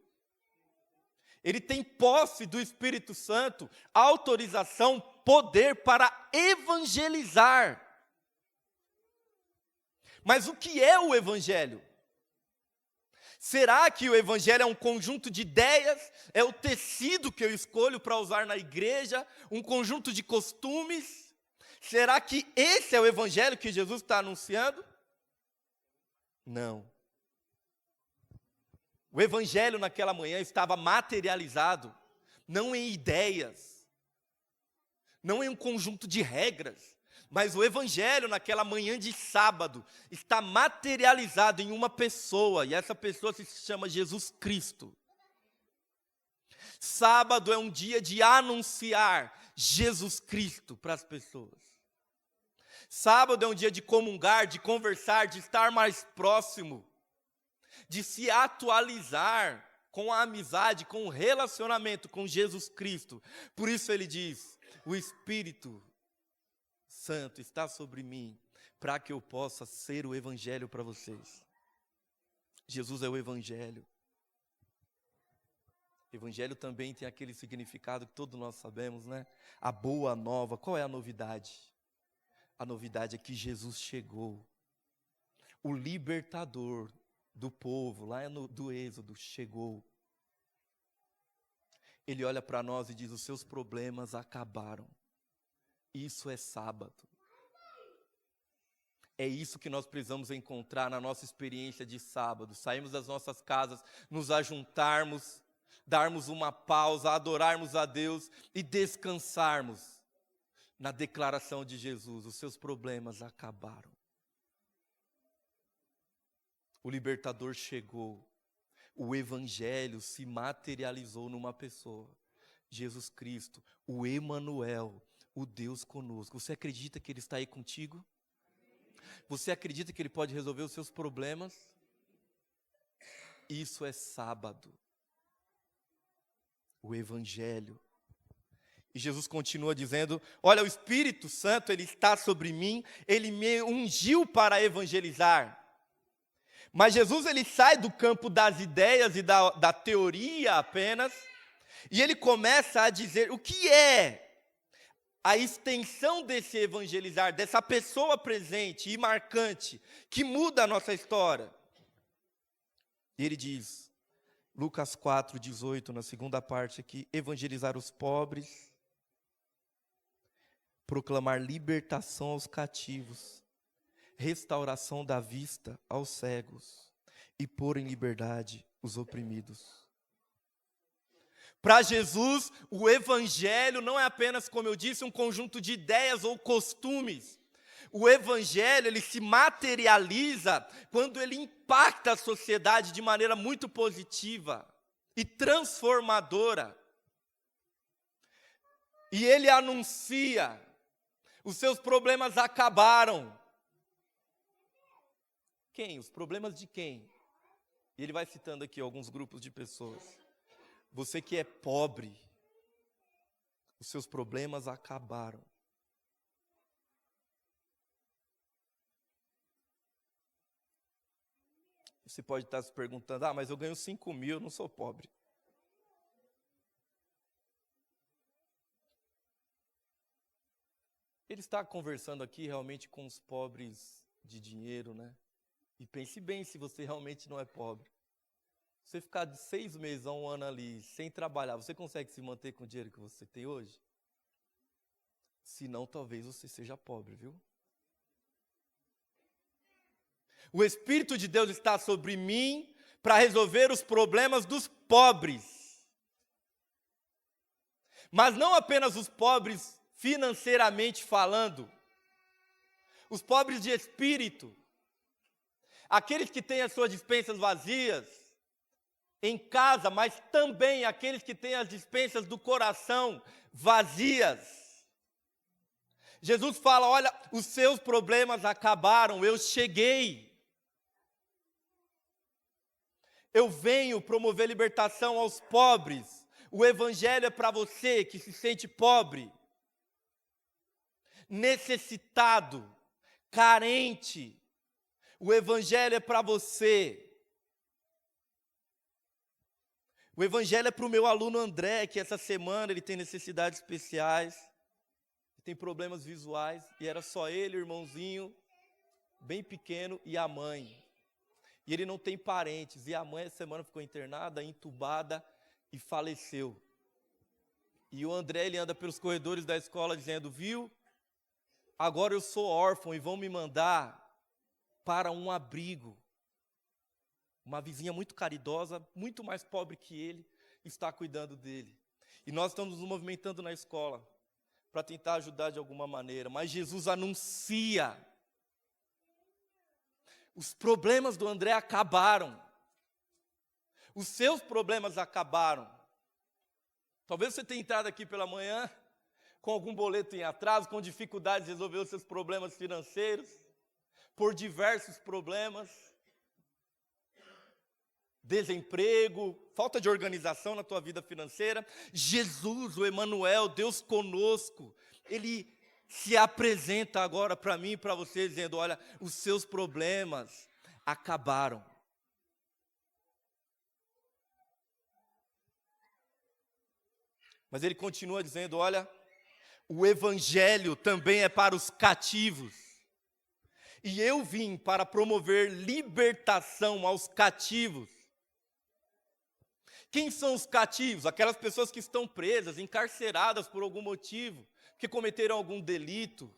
Ele tem posse do Espírito Santo, autorização poder para evangelizar. Mas o que é o evangelho? Será que o evangelho é um conjunto de ideias? É o tecido que eu escolho para usar na igreja? Um conjunto de costumes? Será que esse é o evangelho que Jesus está anunciando? Não. O evangelho naquela manhã estava materializado, não em ideias, não em um conjunto de regras, mas o evangelho naquela manhã de sábado está materializado em uma pessoa, e essa pessoa se chama Jesus Cristo. Sábado é um dia de anunciar Jesus Cristo para as pessoas. Sábado é um dia de comungar, de conversar, de estar mais próximo, de se atualizar com a amizade, com o relacionamento com Jesus Cristo. Por isso ele diz: o Espírito Santo está sobre mim, para que eu possa ser o evangelho para vocês. Jesus é o evangelho. Evangelho também tem aquele significado que todos nós sabemos, né? A boa nova. Qual é a novidade? A novidade é que Jesus chegou. O libertador do povo, lá do Êxodo, chegou. Ele olha para nós e diz: os seus problemas acabaram. Isso é sábado. É isso que nós precisamos encontrar na nossa experiência de sábado. Sairmos das nossas casas, nos ajuntarmos, darmos uma pausa, adorarmos a Deus e descansarmos na declaração de Jesus: os seus problemas acabaram. O libertador chegou. O evangelho se materializou numa pessoa, Jesus Cristo, o Emanuel, o Deus conosco. Você acredita que Ele está aí contigo? Você acredita que Ele pode resolver os seus problemas? Isso é sábado. O evangelho. E Jesus continua dizendo: olha, o Espírito Santo, Ele está sobre mim, Ele me ungiu para evangelizar. Mas Jesus, ele sai do campo das ideias e da teoria apenas, e ele começa a dizer o que é a extensão desse evangelizar, dessa pessoa presente e marcante, que muda a nossa história. E ele diz, Lucas 4:18, na segunda parte aqui: evangelizar os pobres, proclamar libertação aos cativos, restauração da vista aos cegos e pôr em liberdade os oprimidos. Para Jesus, o evangelho não é apenas, como eu disse, um conjunto de ideias ou costumes. O evangelho, ele se materializa quando ele impacta a sociedade de maneira muito positiva e transformadora. E ele anuncia: os seus problemas acabaram. Quem? Os problemas de quem? E ele vai citando aqui alguns grupos de pessoas. Você que é pobre, os seus problemas acabaram. Você pode estar se perguntando: mas eu ganho 5.000, eu não sou pobre. Ele está conversando aqui realmente com os pobres de dinheiro, né? E pense bem se você realmente não é pobre. Você ficar de 6 meses a 1 ano ali sem trabalhar, você consegue se manter com o dinheiro que você tem hoje? Se não, talvez você seja pobre, viu? O Espírito de Deus está sobre mim para resolver os problemas dos pobres. Mas não apenas os pobres financeiramente falando, os pobres de espírito, aqueles que têm as suas despensas vazias em casa, mas também aqueles que têm as despensas do coração vazias. Jesus fala: olha, os seus problemas acabaram, eu cheguei. Eu venho promover libertação aos pobres. O evangelho é para você que se sente pobre, necessitado, carente. O evangelho é para você. O evangelho é para o meu aluno André, que essa semana ele tem necessidades especiais. tem problemas visuais, e era só ele, o irmãozinho, bem pequeno, e a mãe. E ele não tem parentes, e a mãe essa semana ficou internada, entubada e faleceu. E o André, ele anda pelos corredores da escola dizendo, viu, agora eu sou órfão e vão me mandar para um abrigo. Uma vizinha muito caridosa, muito mais pobre que ele, está cuidando dele. E nós estamos nos movimentando na escola para tentar ajudar de alguma maneira. Mas Jesus anuncia. Os problemas do André acabaram. Os seus problemas acabaram. Talvez você tenha entrado aqui pela manhã com algum boleto em atraso, com dificuldade de resolver os seus problemas financeiros, por diversos problemas. Desemprego, falta de organização na tua vida financeira. Jesus, o Emanuel, Deus conosco, Ele se apresenta agora para mim e para você, dizendo, olha, os seus problemas acabaram. Mas Ele continua dizendo, olha, o Evangelho também é para os cativos. E eu vim para promover libertação aos cativos. Quem são os cativos? Aquelas pessoas que estão presas, encarceradas por algum motivo, que cometeram algum delito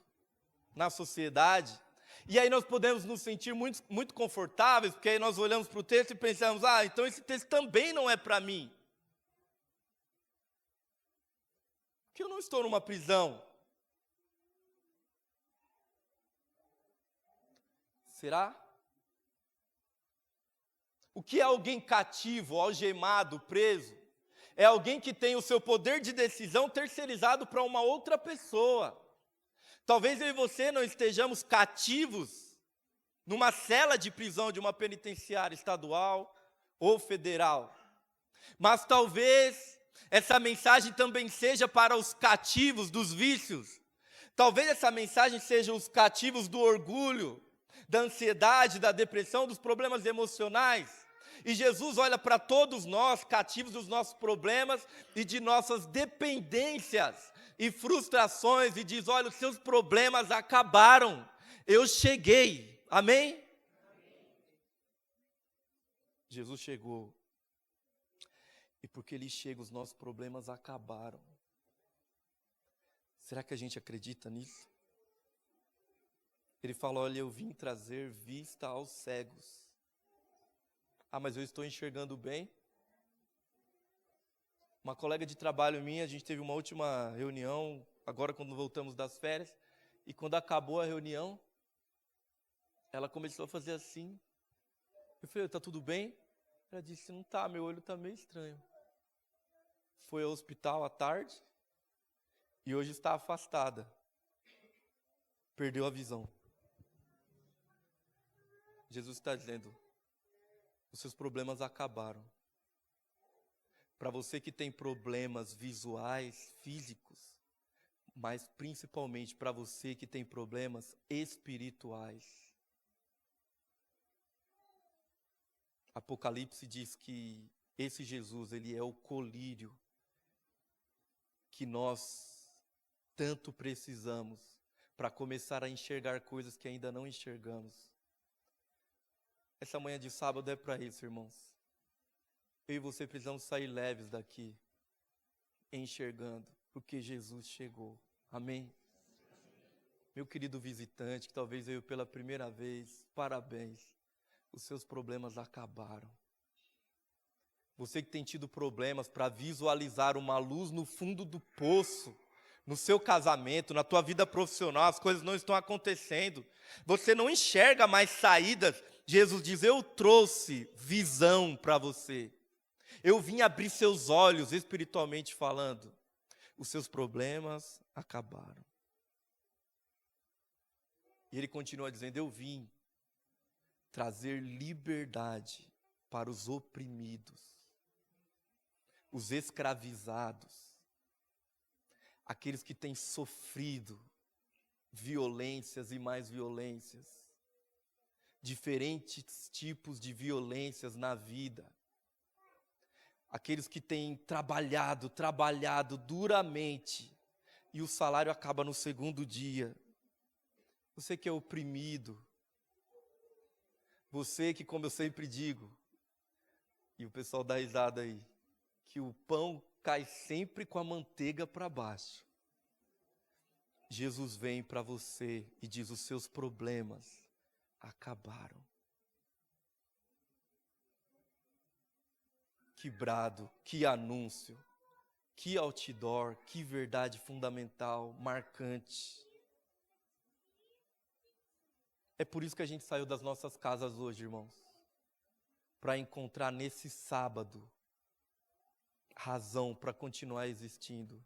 na sociedade. E aí nós podemos nos sentir muito, muito confortáveis, porque aí nós olhamos para o texto e pensamos, então esse texto também não é para mim. Porque eu não estou numa prisão. Será? O que é alguém cativo, algemado, preso? É alguém que tem o seu poder de decisão terceirizado para uma outra pessoa. Talvez eu e você não estejamos cativos numa cela de prisão de uma penitenciária estadual ou federal. Mas talvez essa mensagem também seja para os cativos dos vícios. Talvez essa mensagem seja os cativos do orgulho, da ansiedade, da depressão, dos problemas emocionais. E Jesus olha para todos nós, cativos dos nossos problemas e de nossas dependências e frustrações, e diz, olha, os seus problemas acabaram, eu cheguei, amém? Jesus chegou, e porque Ele chega, os nossos problemas acabaram. Será que a gente acredita nisso? Ele fala, olha, eu vim trazer vista aos cegos. Mas eu estou enxergando bem. Uma colega de trabalho minha, a gente teve uma última reunião, agora quando voltamos das férias, e quando acabou a reunião, ela começou a fazer assim. Eu falei, tá tudo bem? Ela disse, não tá, meu olho tá meio estranho. Foi ao hospital à tarde, e hoje está afastada. Perdeu a visão. Jesus está dizendo, os seus problemas acabaram. Para você que tem problemas visuais, físicos, mas principalmente para você que tem problemas espirituais. Apocalipse diz que esse Jesus, ele é o colírio que nós tanto precisamos para começar a enxergar coisas que ainda não enxergamos. Essa manhã de sábado é para isso, irmãos. Eu e você precisamos sair leves daqui, enxergando, porque Jesus chegou. Amém? Meu querido visitante, que talvez veio pela primeira vez, parabéns. Os seus problemas acabaram. Você que tem tido problemas para visualizar uma luz no fundo do poço, no seu casamento, na tua vida profissional, as coisas não estão acontecendo. Você não enxerga mais saídas. Jesus diz, eu trouxe visão para você. Eu vim abrir seus olhos, espiritualmente falando. Os seus problemas acabaram. E ele continua dizendo, eu vim trazer liberdade para os oprimidos, os escravizados, aqueles que têm sofrido violências e mais violências, diferentes tipos de violências na vida, aqueles que têm trabalhado duramente, e o salário acaba no segundo dia. Você que é oprimido, você que, como eu sempre digo, e o pessoal dá risada aí, que o pão cai sempre com a manteiga para baixo. Jesus vem para você e diz: os seus problemas acabaram. Que brado, que anúncio, que outdoor, que verdade fundamental, marcante. É por isso que a gente saiu das nossas casas hoje, irmãos, para encontrar nesse sábado razão para continuar existindo,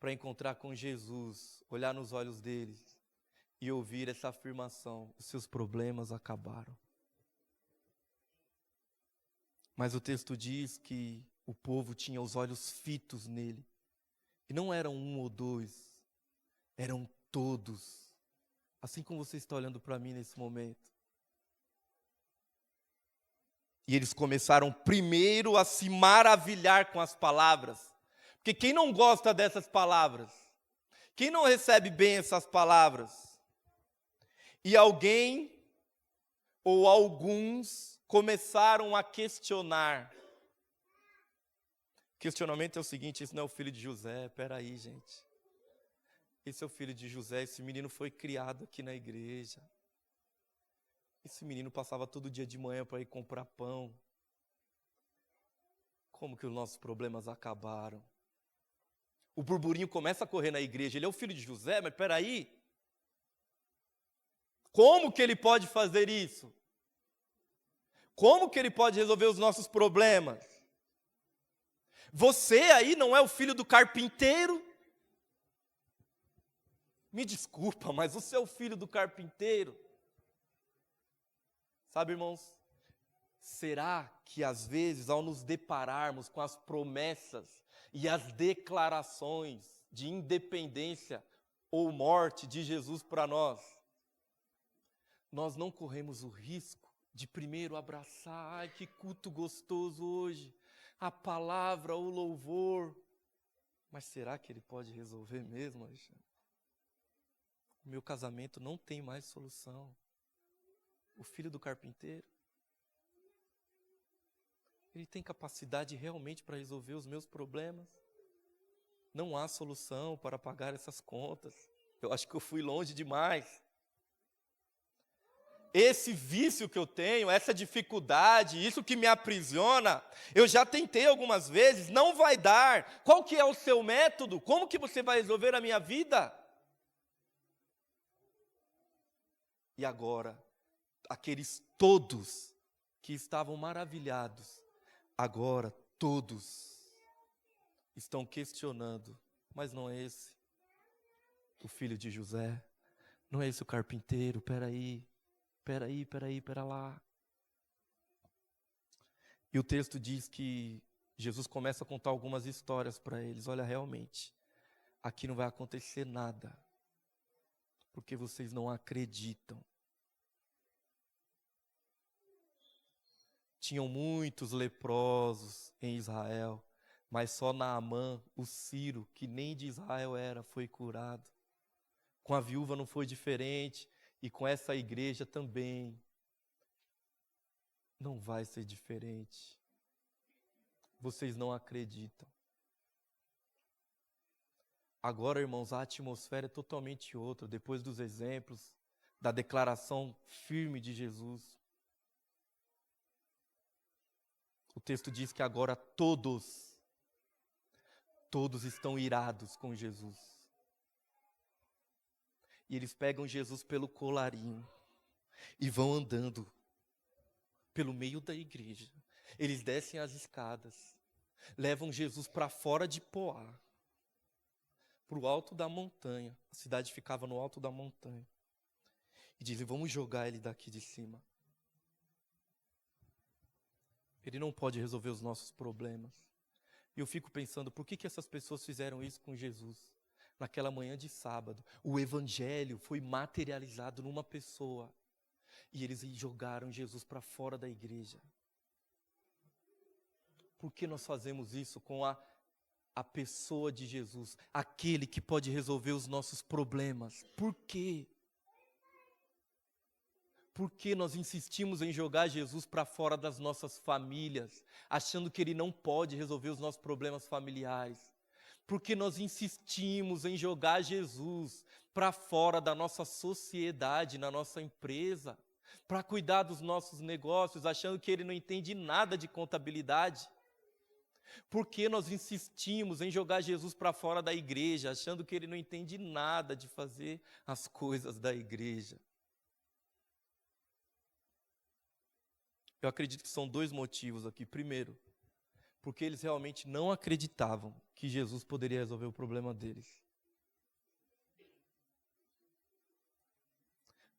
para encontrar com Jesus, olhar nos olhos dele e ouvir essa afirmação: os seus problemas acabaram. Mas o texto diz que o povo tinha os olhos fitos nele. E não eram um ou dois, eram todos. Assim como você está olhando para mim nesse momento. E eles começaram primeiro a se maravilhar com as palavras. Porque quem não gosta dessas palavras? Quem não recebe bem essas palavras? E alguém ou alguns começaram a questionar. O questionamento é o seguinte: esse não é o filho de José. Peraí, gente. Esse é o filho de José. Esse menino foi criado aqui na igreja. Esse menino passava todo dia de manhã para ir comprar pão. Como que os nossos problemas acabaram? O burburinho começa a correr na igreja. Ele é o filho de José, mas peraí. Como que ele pode fazer isso? Como que ele pode resolver os nossos problemas? Você aí não é o filho do carpinteiro? Me desculpa, mas você é o filho do carpinteiro. Sabe, irmãos, será que às vezes, ao nos depararmos com as promessas e as declarações de independência ou morte de Jesus para nós, nós não corremos o risco de primeiro abraçar: ai, que culto gostoso hoje, a palavra, o louvor. Mas será que ele pode resolver mesmo, Alexandre? O meu casamento não tem mais solução. O filho do carpinteiro, ele tem capacidade realmente para resolver os meus problemas? Não há solução para pagar essas contas. Eu acho que eu fui longe demais. Esse vício que eu tenho, essa dificuldade, isso que me aprisiona, eu já tentei algumas vezes, não vai dar. Qual que é o seu método? Como que você vai resolver a minha vida? E agora, aqueles todos que estavam maravilhados, agora todos estão questionando: mas não é esse o filho de José? Não é esse o carpinteiro? Peraí, pera lá. E o texto diz que Jesus começa a contar algumas histórias para eles. Olha, realmente, aqui não vai acontecer nada, porque vocês não acreditam. Tinham muitos leprosos em Israel, mas só Naamã, o sírio, que nem de Israel era, foi curado. Com a viúva não foi diferente, e com essa igreja também não vai ser diferente. Vocês não acreditam. Agora, irmãos, a atmosfera é totalmente outra, depois dos exemplos, da declaração firme de Jesus. O texto diz que agora todos estão irados com Jesus. E eles pegam Jesus pelo colarinho e vão andando pelo meio da igreja. Eles descem as escadas, levam Jesus para fora de Poá, para o alto da montanha. A cidade ficava no alto da montanha. E dizem: vamos jogar ele daqui de cima. Ele não pode resolver os nossos problemas. E eu fico pensando, por que essas pessoas fizeram isso com Jesus? Naquela manhã de sábado, o evangelho foi materializado numa pessoa. E eles jogaram Jesus para fora da igreja. Por que nós fazemos isso com a a pessoa de Jesus, aquele que pode resolver os nossos problemas. Por quê? Por que nós insistimos em jogar Jesus para fora das nossas famílias, achando que Ele não pode resolver os nossos problemas familiares? Por que nós insistimos em jogar Jesus para fora da nossa sociedade, na nossa empresa, para cuidar dos nossos negócios, achando que Ele não entende nada de contabilidade? Por que nós insistimos em jogar Jesus para fora da igreja, achando que Ele não entende nada de fazer as coisas da igreja? Eu acredito que são 2 motivos aqui. Primeiro, porque eles realmente não acreditavam que Jesus poderia resolver o problema deles.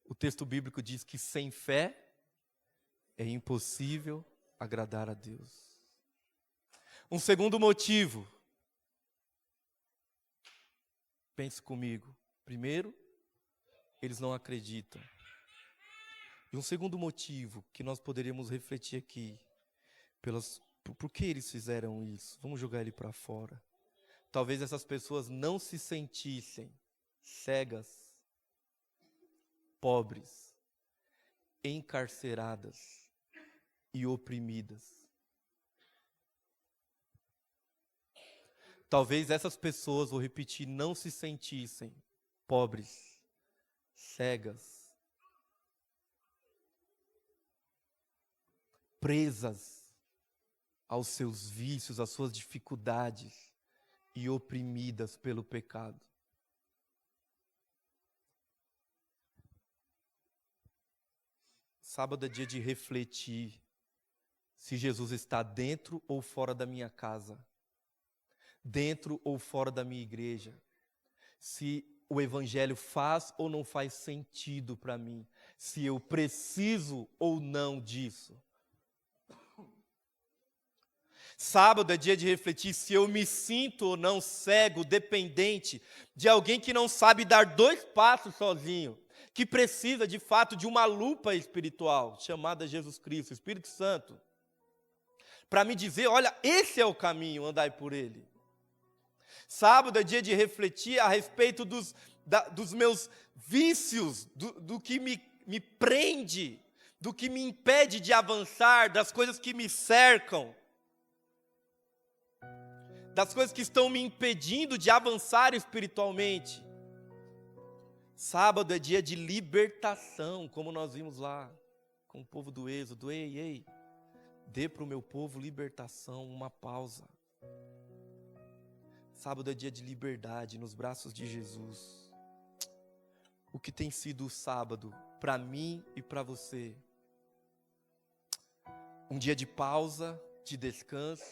O texto bíblico diz que sem fé é impossível agradar a Deus. Um segundo motivo, pense comigo. Primeiro, eles não acreditam. E um segundo motivo que nós poderíamos refletir aqui, por que eles fizeram isso? Vamos jogar ele para fora. Talvez essas pessoas não se sentissem cegas, pobres, encarceradas e oprimidas. Talvez essas pessoas, vou repetir, não se sentissem pobres, cegas, presas aos seus vícios, às suas dificuldades e oprimidas pelo pecado. Sábado é dia de refletir se Jesus está dentro ou fora da minha casa, dentro ou fora da minha igreja, se o evangelho faz ou não faz sentido para mim, se eu preciso ou não disso. Sábado é dia de refletir se eu me sinto ou não cego, dependente de alguém que não sabe dar 2 passos sozinho, que precisa de fato de uma lupa espiritual, chamada Jesus Cristo, Espírito Santo, para me dizer, olha, esse é o caminho, andai por ele. Sábado é dia de refletir a respeito dos meus vícios, do que me prende, do que me impede de avançar, das coisas que me cercam, das coisas que estão me impedindo de avançar espiritualmente. Sábado é dia de libertação, como nós vimos lá com o povo do Êxodo. Ei, dê para o meu povo libertação, uma pausa. Sábado é dia de liberdade nos braços de Jesus. O que tem sido o sábado para mim e para você? Um dia de pausa, de descanso,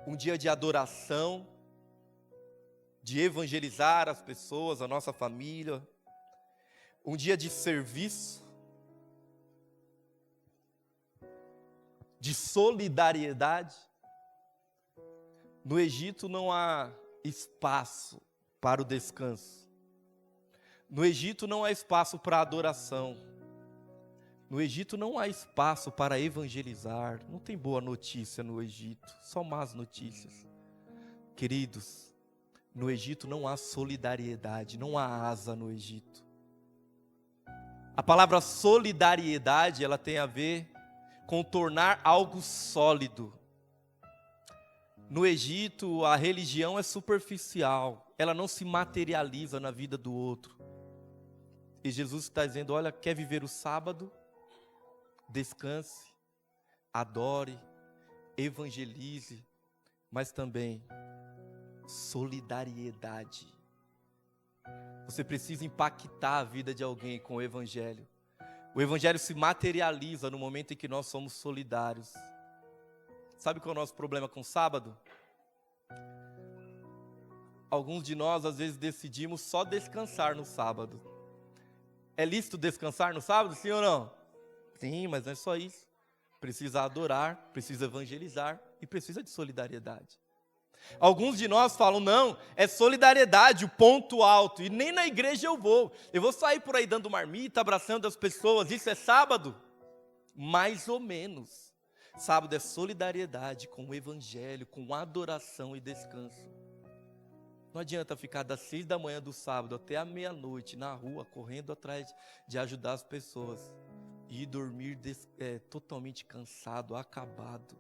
um dia de adoração, de evangelizar as pessoas, a nossa família, um dia de serviço, de solidariedade. No Egito não há espaço para o descanso. No Egito não há espaço para adoração. No Egito não há espaço para evangelizar. Não tem boa notícia no Egito, só más notícias. Queridos, no Egito não há solidariedade, não há asa no Egito. A palavra solidariedade, ela tem a ver com tornar algo sólido. No Egito, a religião é superficial, ela não se materializa na vida do outro. E Jesus está dizendo, olha, quer viver o sábado? Descanse, adore, evangelize, mas também solidariedade. Você precisa impactar a vida de alguém com o evangelho. O evangelho se materializa no momento em que nós somos solidários. Sabe qual é o nosso problema com o sábado? Alguns de nós às vezes decidimos só descansar no sábado. É lícito descansar no sábado, sim ou não? Sim, mas não é só isso. Precisa adorar, precisa evangelizar e precisa de solidariedade. Alguns de nós falam, não, é solidariedade, o ponto alto, e nem na igreja eu vou sair por aí dando marmita, abraçando as pessoas, isso é sábado? Mais ou menos. Sábado é solidariedade com o evangelho, com adoração e descanso. Não adianta ficar das 6 da manhã do sábado até a meia-noite na rua, correndo atrás de ajudar as pessoas. E dormir totalmente cansado, acabado,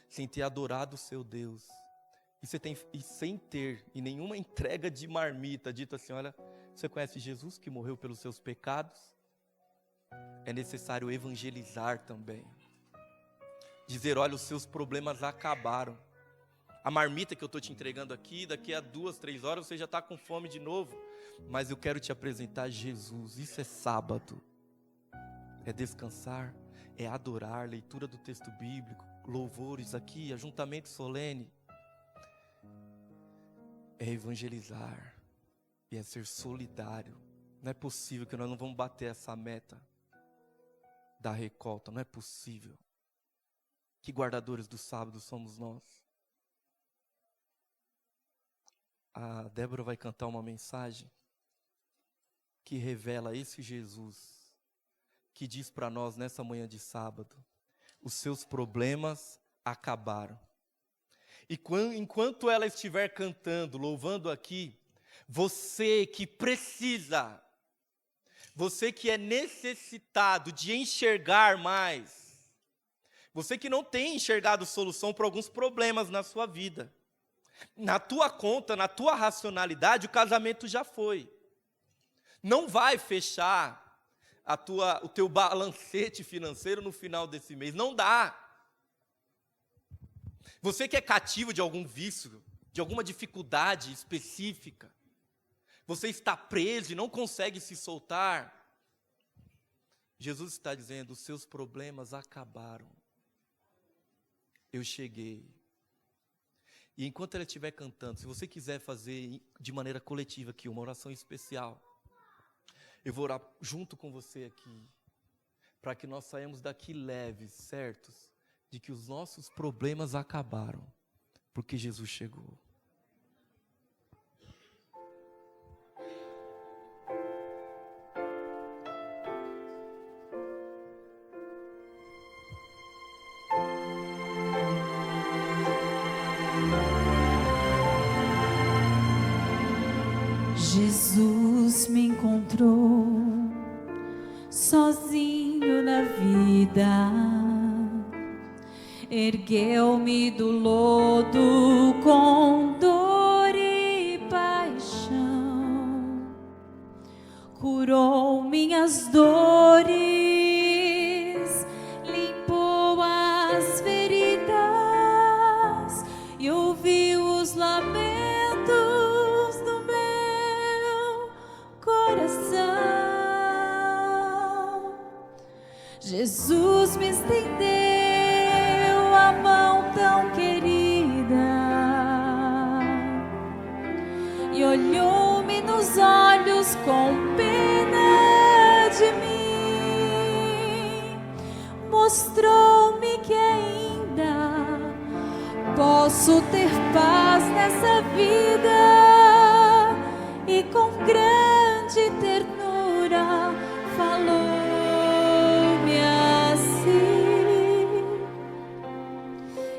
sem ter adorado o seu Deus. E sem ter em nenhuma entrega de marmita dito assim, olha, você conhece Jesus que morreu pelos seus pecados? É necessário evangelizar também. Dizer, olha, os seus problemas acabaram. A marmita que eu estou te entregando aqui, daqui a 2, 3 horas você já está com fome de novo. Mas eu quero te apresentar Jesus. Isso é sábado. É descansar, é adorar, leitura do texto bíblico, louvores aqui, ajuntamento solene. É evangelizar e é ser solidário. Não é possível que nós não vamos bater essa meta da recolta, não é possível. Que guardadores do sábado somos nós? A Débora vai cantar uma mensagem que revela esse Jesus, que diz para nós nessa manhã de sábado, os seus problemas acabaram. E enquanto ela estiver cantando, louvando aqui, você que precisa, você que é necessitado de enxergar mais, você que não tem enxergado solução para alguns problemas na sua vida, na tua conta, na tua racionalidade, o casamento já foi. Não vai fechar o teu balancete financeiro no final desse mês, não dá. Você que é cativo de algum vício, de alguma dificuldade específica, você está preso e não consegue se soltar, Jesus está dizendo, os seus problemas acabaram. Eu cheguei. E enquanto ela estiver cantando, se você quiser fazer de maneira coletiva aqui, uma oração especial, eu vou orar junto com você aqui, para que nós saímos daqui leves, certos, de que os nossos problemas acabaram, porque Jesus chegou. Jesus me encontrou sozinho na vida, ergueu-me do lodo com dor e paixão, curou minhas dores, limpou as feridas e ouviu os lamentos do meu coração. Jesus me estendeu a mão tão querida e olhou-me nos olhos com pena de mim, mostrou-me que ainda posso ter paz nessa vida, e com grande ternura falou-me assim: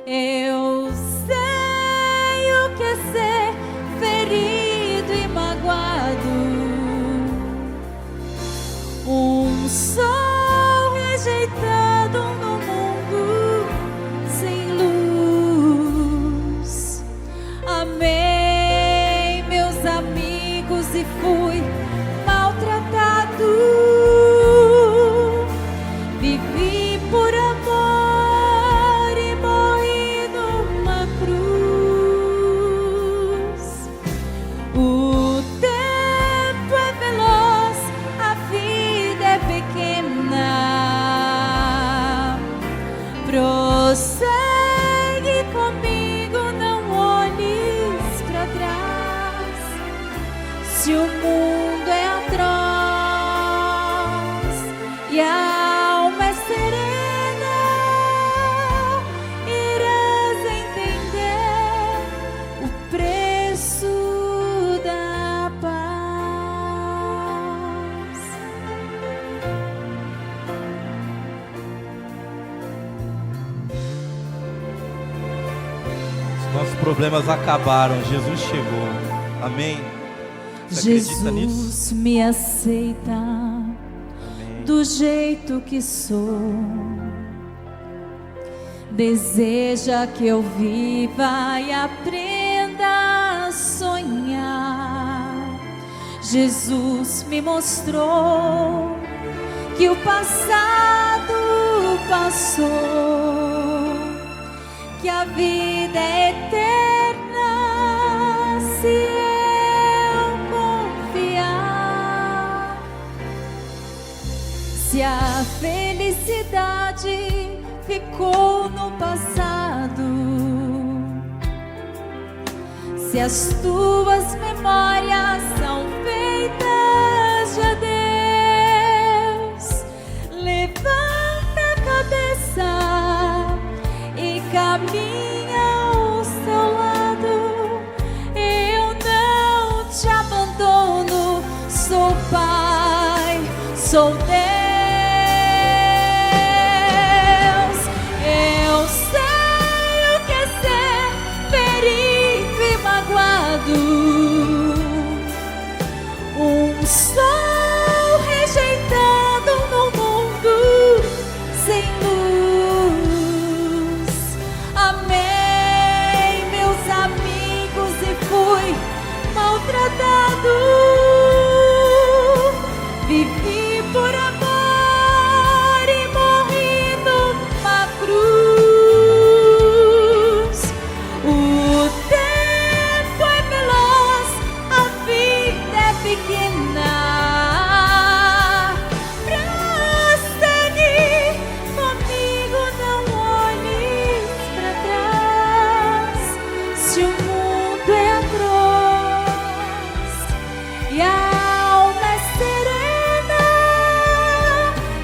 eu sei o que é ser ferido e magoado, um sol rejeitado no mundo sem luz. Amei meus amigos e fui maltratado, Nossos problemas acabaram, Jesus chegou. Amém? Você acredita nisso? Jesus me aceita Amém. do jeito que sou. Deseja que eu viva e aprenda a sonhar. Jesus me mostrou que o passado passou, que a vida é eterna se eu confiar. Se a felicidade ficou no passado, se as tuas memórias são feitas de adeus, levanta a cabeça e caminha ao seu lado. Eu não te abandono, sou Pai, sou Deus. Eu sei o que é ser ferido e magoado. Um sol rejeitado no mundo sem luz. Amei meus amigos e fui maltratado. Vivi por amor e morri numa cruz. O tempo é veloz, a vida é pequena pra seguir comigo. Não olhes pra trás. Se o mundo é atroz e a alma é serena,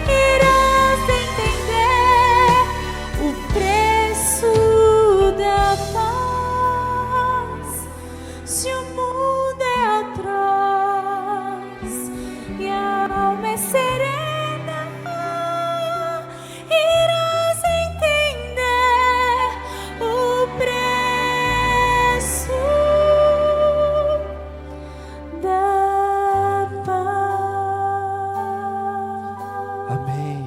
irás entender o preço da paz. Se o mundo é atroz e a alma é serena, irás entender o preço da paz. Amém.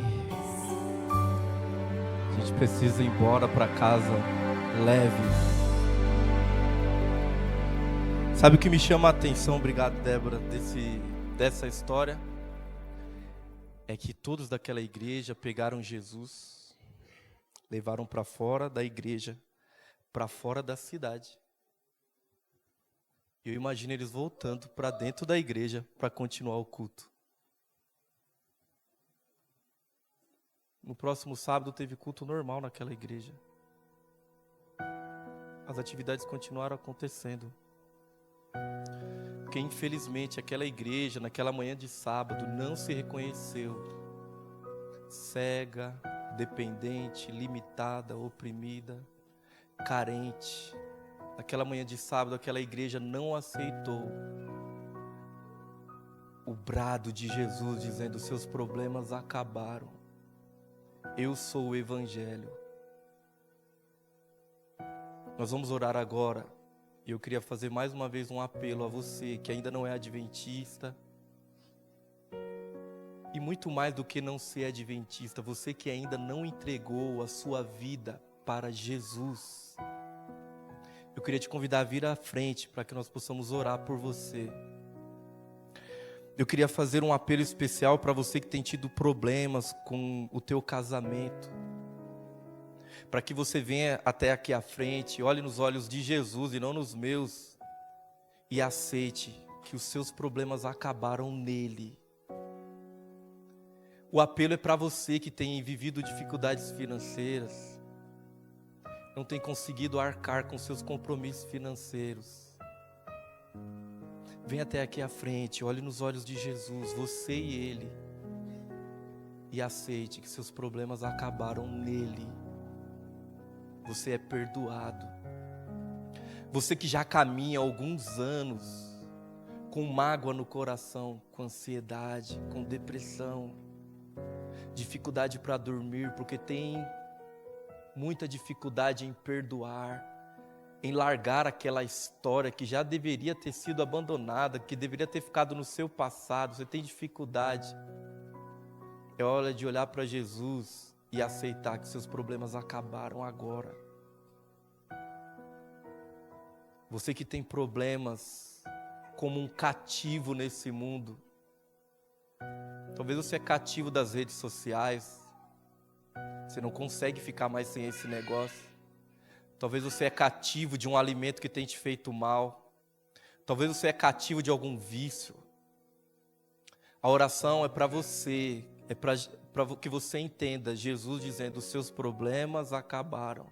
A gente precisa ir embora para casa leve. Sabe o que me chama a atenção, obrigado Débora, dessa história? É que todos daquela igreja pegaram Jesus, levaram para fora da igreja, para fora da cidade. Eu imagino eles voltando para dentro da igreja para continuar o culto. No próximo sábado teve culto normal naquela igreja. As atividades continuaram acontecendo. Porque infelizmente aquela igreja, naquela manhã de sábado, não se reconheceu. Cega, dependente, limitada, oprimida, carente. Naquela manhã de sábado, aquela igreja não aceitou o brado de Jesus dizendo: seus problemas acabaram. Eu sou o Evangelho. Nós vamos orar agora. E eu queria fazer mais uma vez um apelo a você que ainda não é adventista. E muito mais do que não ser adventista, você que ainda não entregou a sua vida para Jesus. Eu queria te convidar a vir à frente para que nós possamos orar por você. Eu queria fazer um apelo especial para você que tem tido problemas com o teu casamento. Para que você venha até aqui à frente, olhe nos olhos de Jesus e não nos meus, e aceite que os seus problemas acabaram nele. O apelo é para você que tem vivido dificuldades financeiras, não tem conseguido arcar com seus compromissos financeiros. Venha até aqui à frente, olhe nos olhos de Jesus, você e ele, e aceite que seus problemas acabaram nele. Você é perdoado. Você que já caminha há alguns anos com mágoa no coração, com ansiedade, com depressão, dificuldade para dormir, porque tem muita dificuldade em perdoar, em largar aquela história que já deveria ter sido abandonada, que deveria ter ficado no seu passado, você tem dificuldade, é hora de olhar para Jesus e aceitar que seus problemas acabaram agora. Você que tem problemas como um cativo nesse mundo, talvez você é cativo das redes sociais, você não consegue ficar mais sem esse negócio. Talvez você é cativo de um alimento que tem te feito mal. Talvez você é cativo de algum vício. A oração é para você, é para que você entenda Jesus dizendo: os seus problemas acabaram.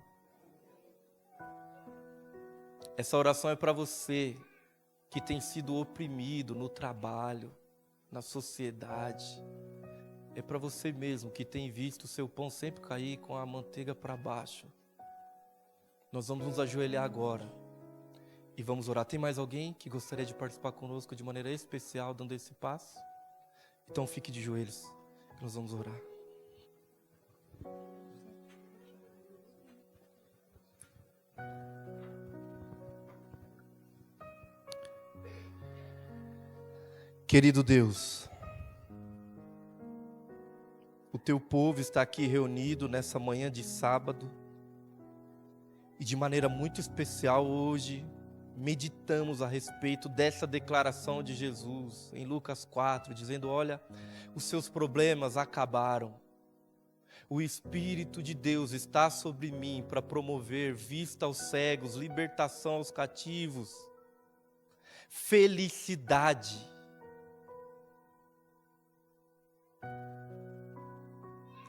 Essa oração é para você que tem sido oprimido no trabalho, na sociedade. É para você mesmo que tem visto o seu pão sempre cair com a manteiga para baixo. Nós vamos nos ajoelhar agora e vamos orar. Tem mais alguém que gostaria de participar conosco de maneira especial, dando esse passo? Então fique de joelhos, que nós vamos orar. Querido Deus, o teu povo está aqui reunido nessa manhã de sábado. E de maneira muito especial hoje, meditamos a respeito dessa declaração de Jesus em Lucas 4, dizendo: olha, os seus problemas acabaram. O Espírito de Deus está sobre mim para promover vista aos cegos, libertação aos cativos, felicidade.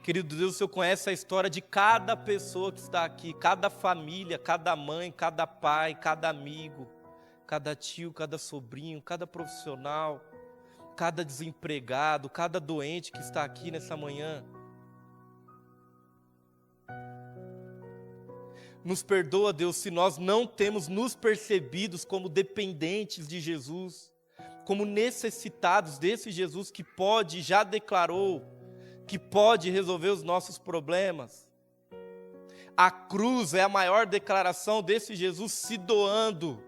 Querido Deus, o Senhor conhece a história de cada pessoa que está aqui, cada família, cada mãe, cada pai, cada amigo, cada tio, cada sobrinho, cada profissional, cada desempregado, cada doente que está aqui nessa manhã. Nos perdoa, Deus, se nós não temos nos percebidos como dependentes de Jesus, como necessitados desse Jesus que pode, já declarou, que pode resolver os nossos problemas. A cruz é a maior declaração desse Jesus se doando,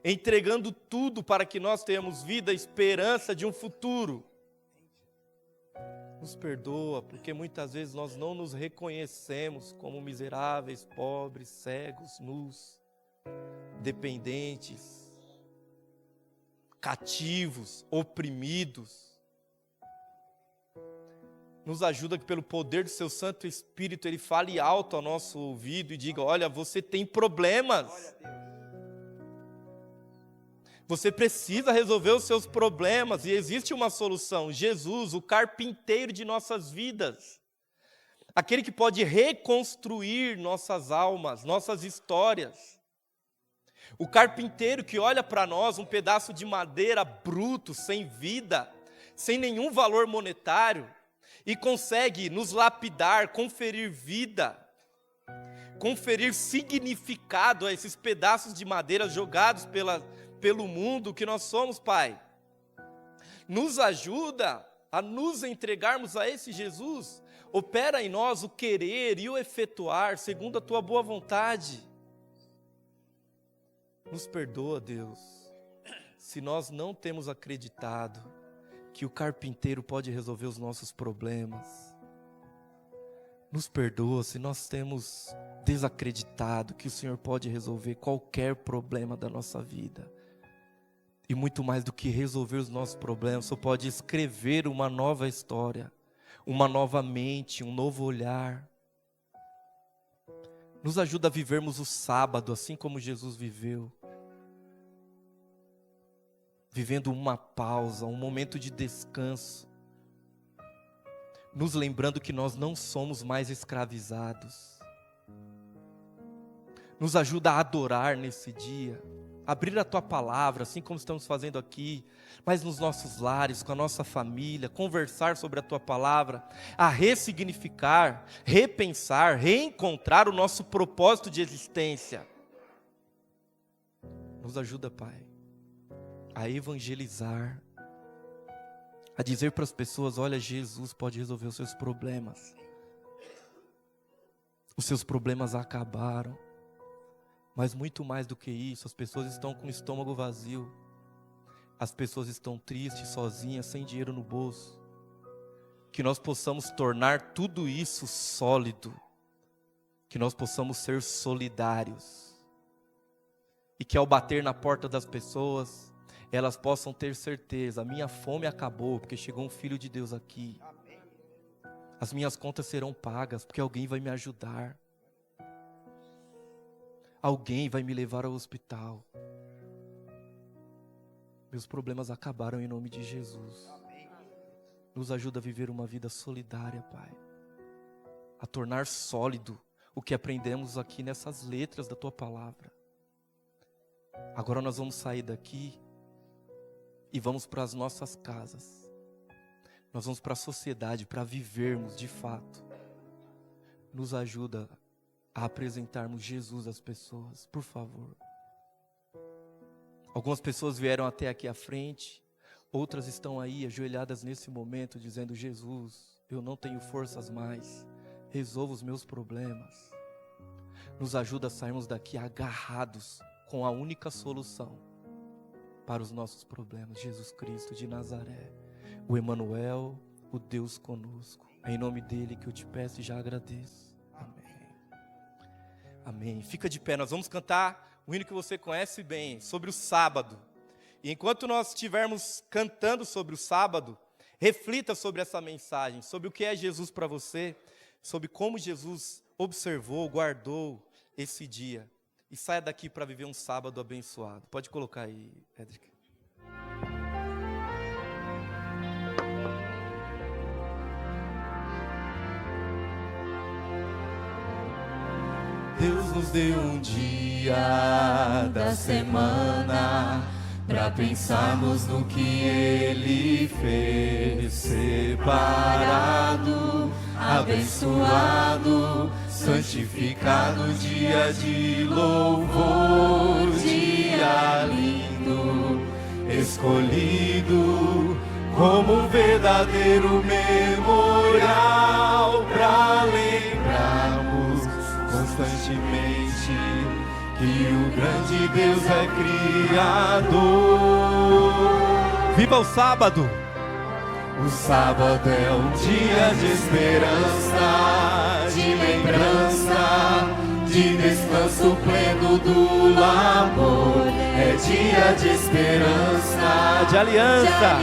entregando tudo para que nós tenhamos vida, esperança de um futuro. Nos perdoa, porque muitas vezes nós não nos reconhecemos como miseráveis, pobres, cegos, nus, dependentes, cativos, oprimidos. Nos ajuda que pelo poder do seu Santo Espírito Ele fale alto ao nosso ouvido e diga: olha, você tem problemas. Você precisa resolver os seus problemas e existe uma solução. Jesus, o carpinteiro de nossas vidas. Aquele que pode reconstruir nossas almas, nossas histórias. O carpinteiro que olha para nós um pedaço de madeira bruto, sem vida, sem nenhum valor monetário, e consegue nos lapidar, conferir vida, conferir significado a esses pedaços de madeira jogados pelo mundo que nós somos, Pai. Nos ajuda a nos entregarmos a esse Jesus. Opera em nós o querer e o efetuar segundo a Tua boa vontade. Nos perdoa, Deus, se nós não temos acreditado que o carpinteiro pode resolver os nossos problemas. Nos perdoa se nós temos desacreditado que o Senhor pode resolver qualquer problema da nossa vida. E muito mais do que resolver os nossos problemas, o Senhor pode escrever uma nova história, uma nova mente, um novo olhar. Nos ajuda a vivermos o sábado assim como Jesus viveu. Vivendo uma pausa, um momento de descanso, nos lembrando que nós não somos mais escravizados. Nos ajuda a adorar nesse dia, abrir a Tua palavra, assim como estamos fazendo aqui, mas nos nossos lares, com a nossa família, conversar sobre a Tua palavra, a ressignificar, repensar, reencontrar o nosso propósito de existência. Nos ajuda, Pai, a evangelizar, a dizer para as pessoas: olha, Jesus pode resolver os seus problemas. Os seus problemas acabaram. Mas muito mais do que isso, as pessoas estão com o estômago vazio. As pessoas estão tristes, sozinhas, sem dinheiro no bolso. Que nós possamos tornar tudo isso sólido. Que nós possamos ser solidários. E que ao bater na porta das pessoas, elas possam ter certeza, a minha fome acabou, porque chegou um filho de Deus aqui. As minhas contas serão pagas, porque alguém vai me ajudar. Alguém vai me levar ao hospital. Meus problemas acabaram em nome de Jesus. Nos ajuda a viver uma vida solidária, Pai. A tornar sólido o que aprendemos aqui nessas letras da Tua Palavra. Agora nós vamos sair daqui e vamos para as nossas casas. Nós vamos para a sociedade para vivermos de fato. Nos ajuda a apresentarmos Jesus às pessoas, por favor. Algumas pessoas vieram até aqui à frente, outras estão aí ajoelhadas nesse momento dizendo: Jesus, eu não tenho forças mais, resolva os meus problemas. Nos ajuda a sairmos daqui agarrados com a única solução para os nossos problemas, Jesus Cristo de Nazaré, o Emanuel, o Deus conosco. É em nome dele que eu te peço e já agradeço. Amém. Amém. Fica de pé, nós vamos cantar o hino que você conhece bem, sobre o sábado. E enquanto nós estivermos cantando sobre o sábado, reflita sobre essa mensagem, sobre o que é Jesus para você, sobre como Jesus observou, guardou esse dia. E saia daqui para viver um sábado abençoado. Pode colocar aí, Edric. Deus nos deu um dia da semana pra pensarmos no que Ele fez. Separado, abençoado, santificado, dia de louvor, dia lindo, escolhido como um verdadeiro memorial pra lembrarmos constantemente que o grande Deus é Criador. Viva o sábado! O sábado é um dia de esperança, de lembrança, de descanso pleno do labor. É dia de esperança, de aliança,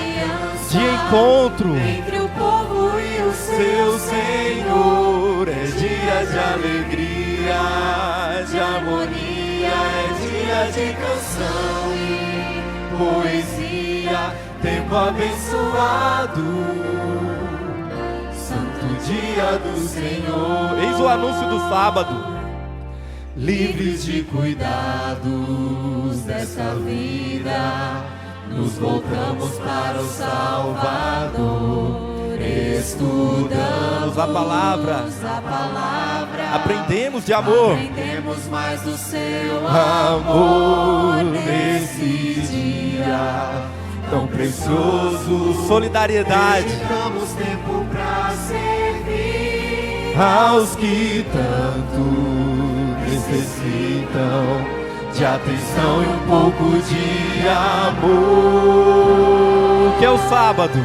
de encontro entre o povo e o seu Senhor. É dia de alegria, de harmonia, é dia de canção e poesia, tempo abençoado, santo dia do Senhor. Eis o anúncio do sábado. Livres de cuidados dessa vida, nos voltamos para o Salvador. Estudamos a palavra, aprendemos de amor, aprendemos mais do seu amor nesse dia tão precioso. Solidariedade, dedicamos tempo pra servir aos que tanto necessitam de atenção e um pouco de amor. Que é o sábado?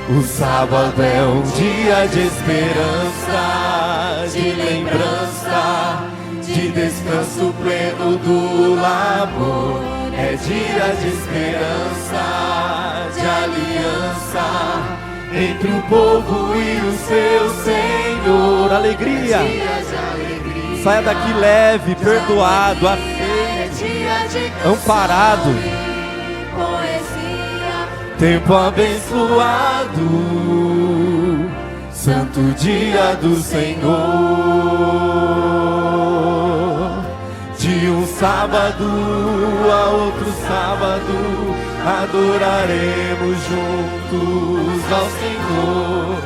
O sábado é um dia de esperança, de lembrança, de descanso pleno do labor. É dia de esperança, de aliança, entre o povo e o seu Senhor. Alegria, é dia de alegria, saia daqui leve, perdoado, amparado. Tempo abençoado, santo dia do Senhor. De um sábado a outro sábado, adoraremos juntos ao Senhor.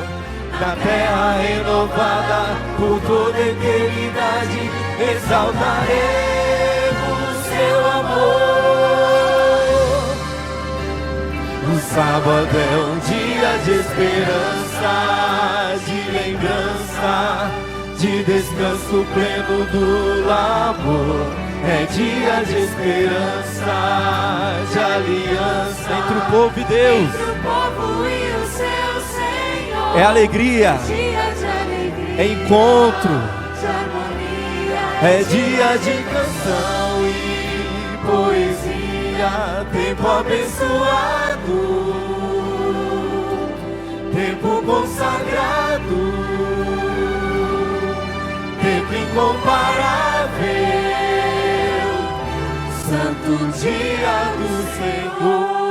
Na terra renovada, por toda a eternidade, exaltaremos seu amor. O sábado é um dia de esperança, de lembrança, de descanso pleno do labor. É dia de esperança, de aliança entre o povo e Deus. Entre o povo e o seu Senhor. É alegria, Dia de alegria, é encontro, de harmonia. é dia de canção e poesia. Tempo abençoado, tempo consagrado, tempo incomparável, santo dia do Senhor.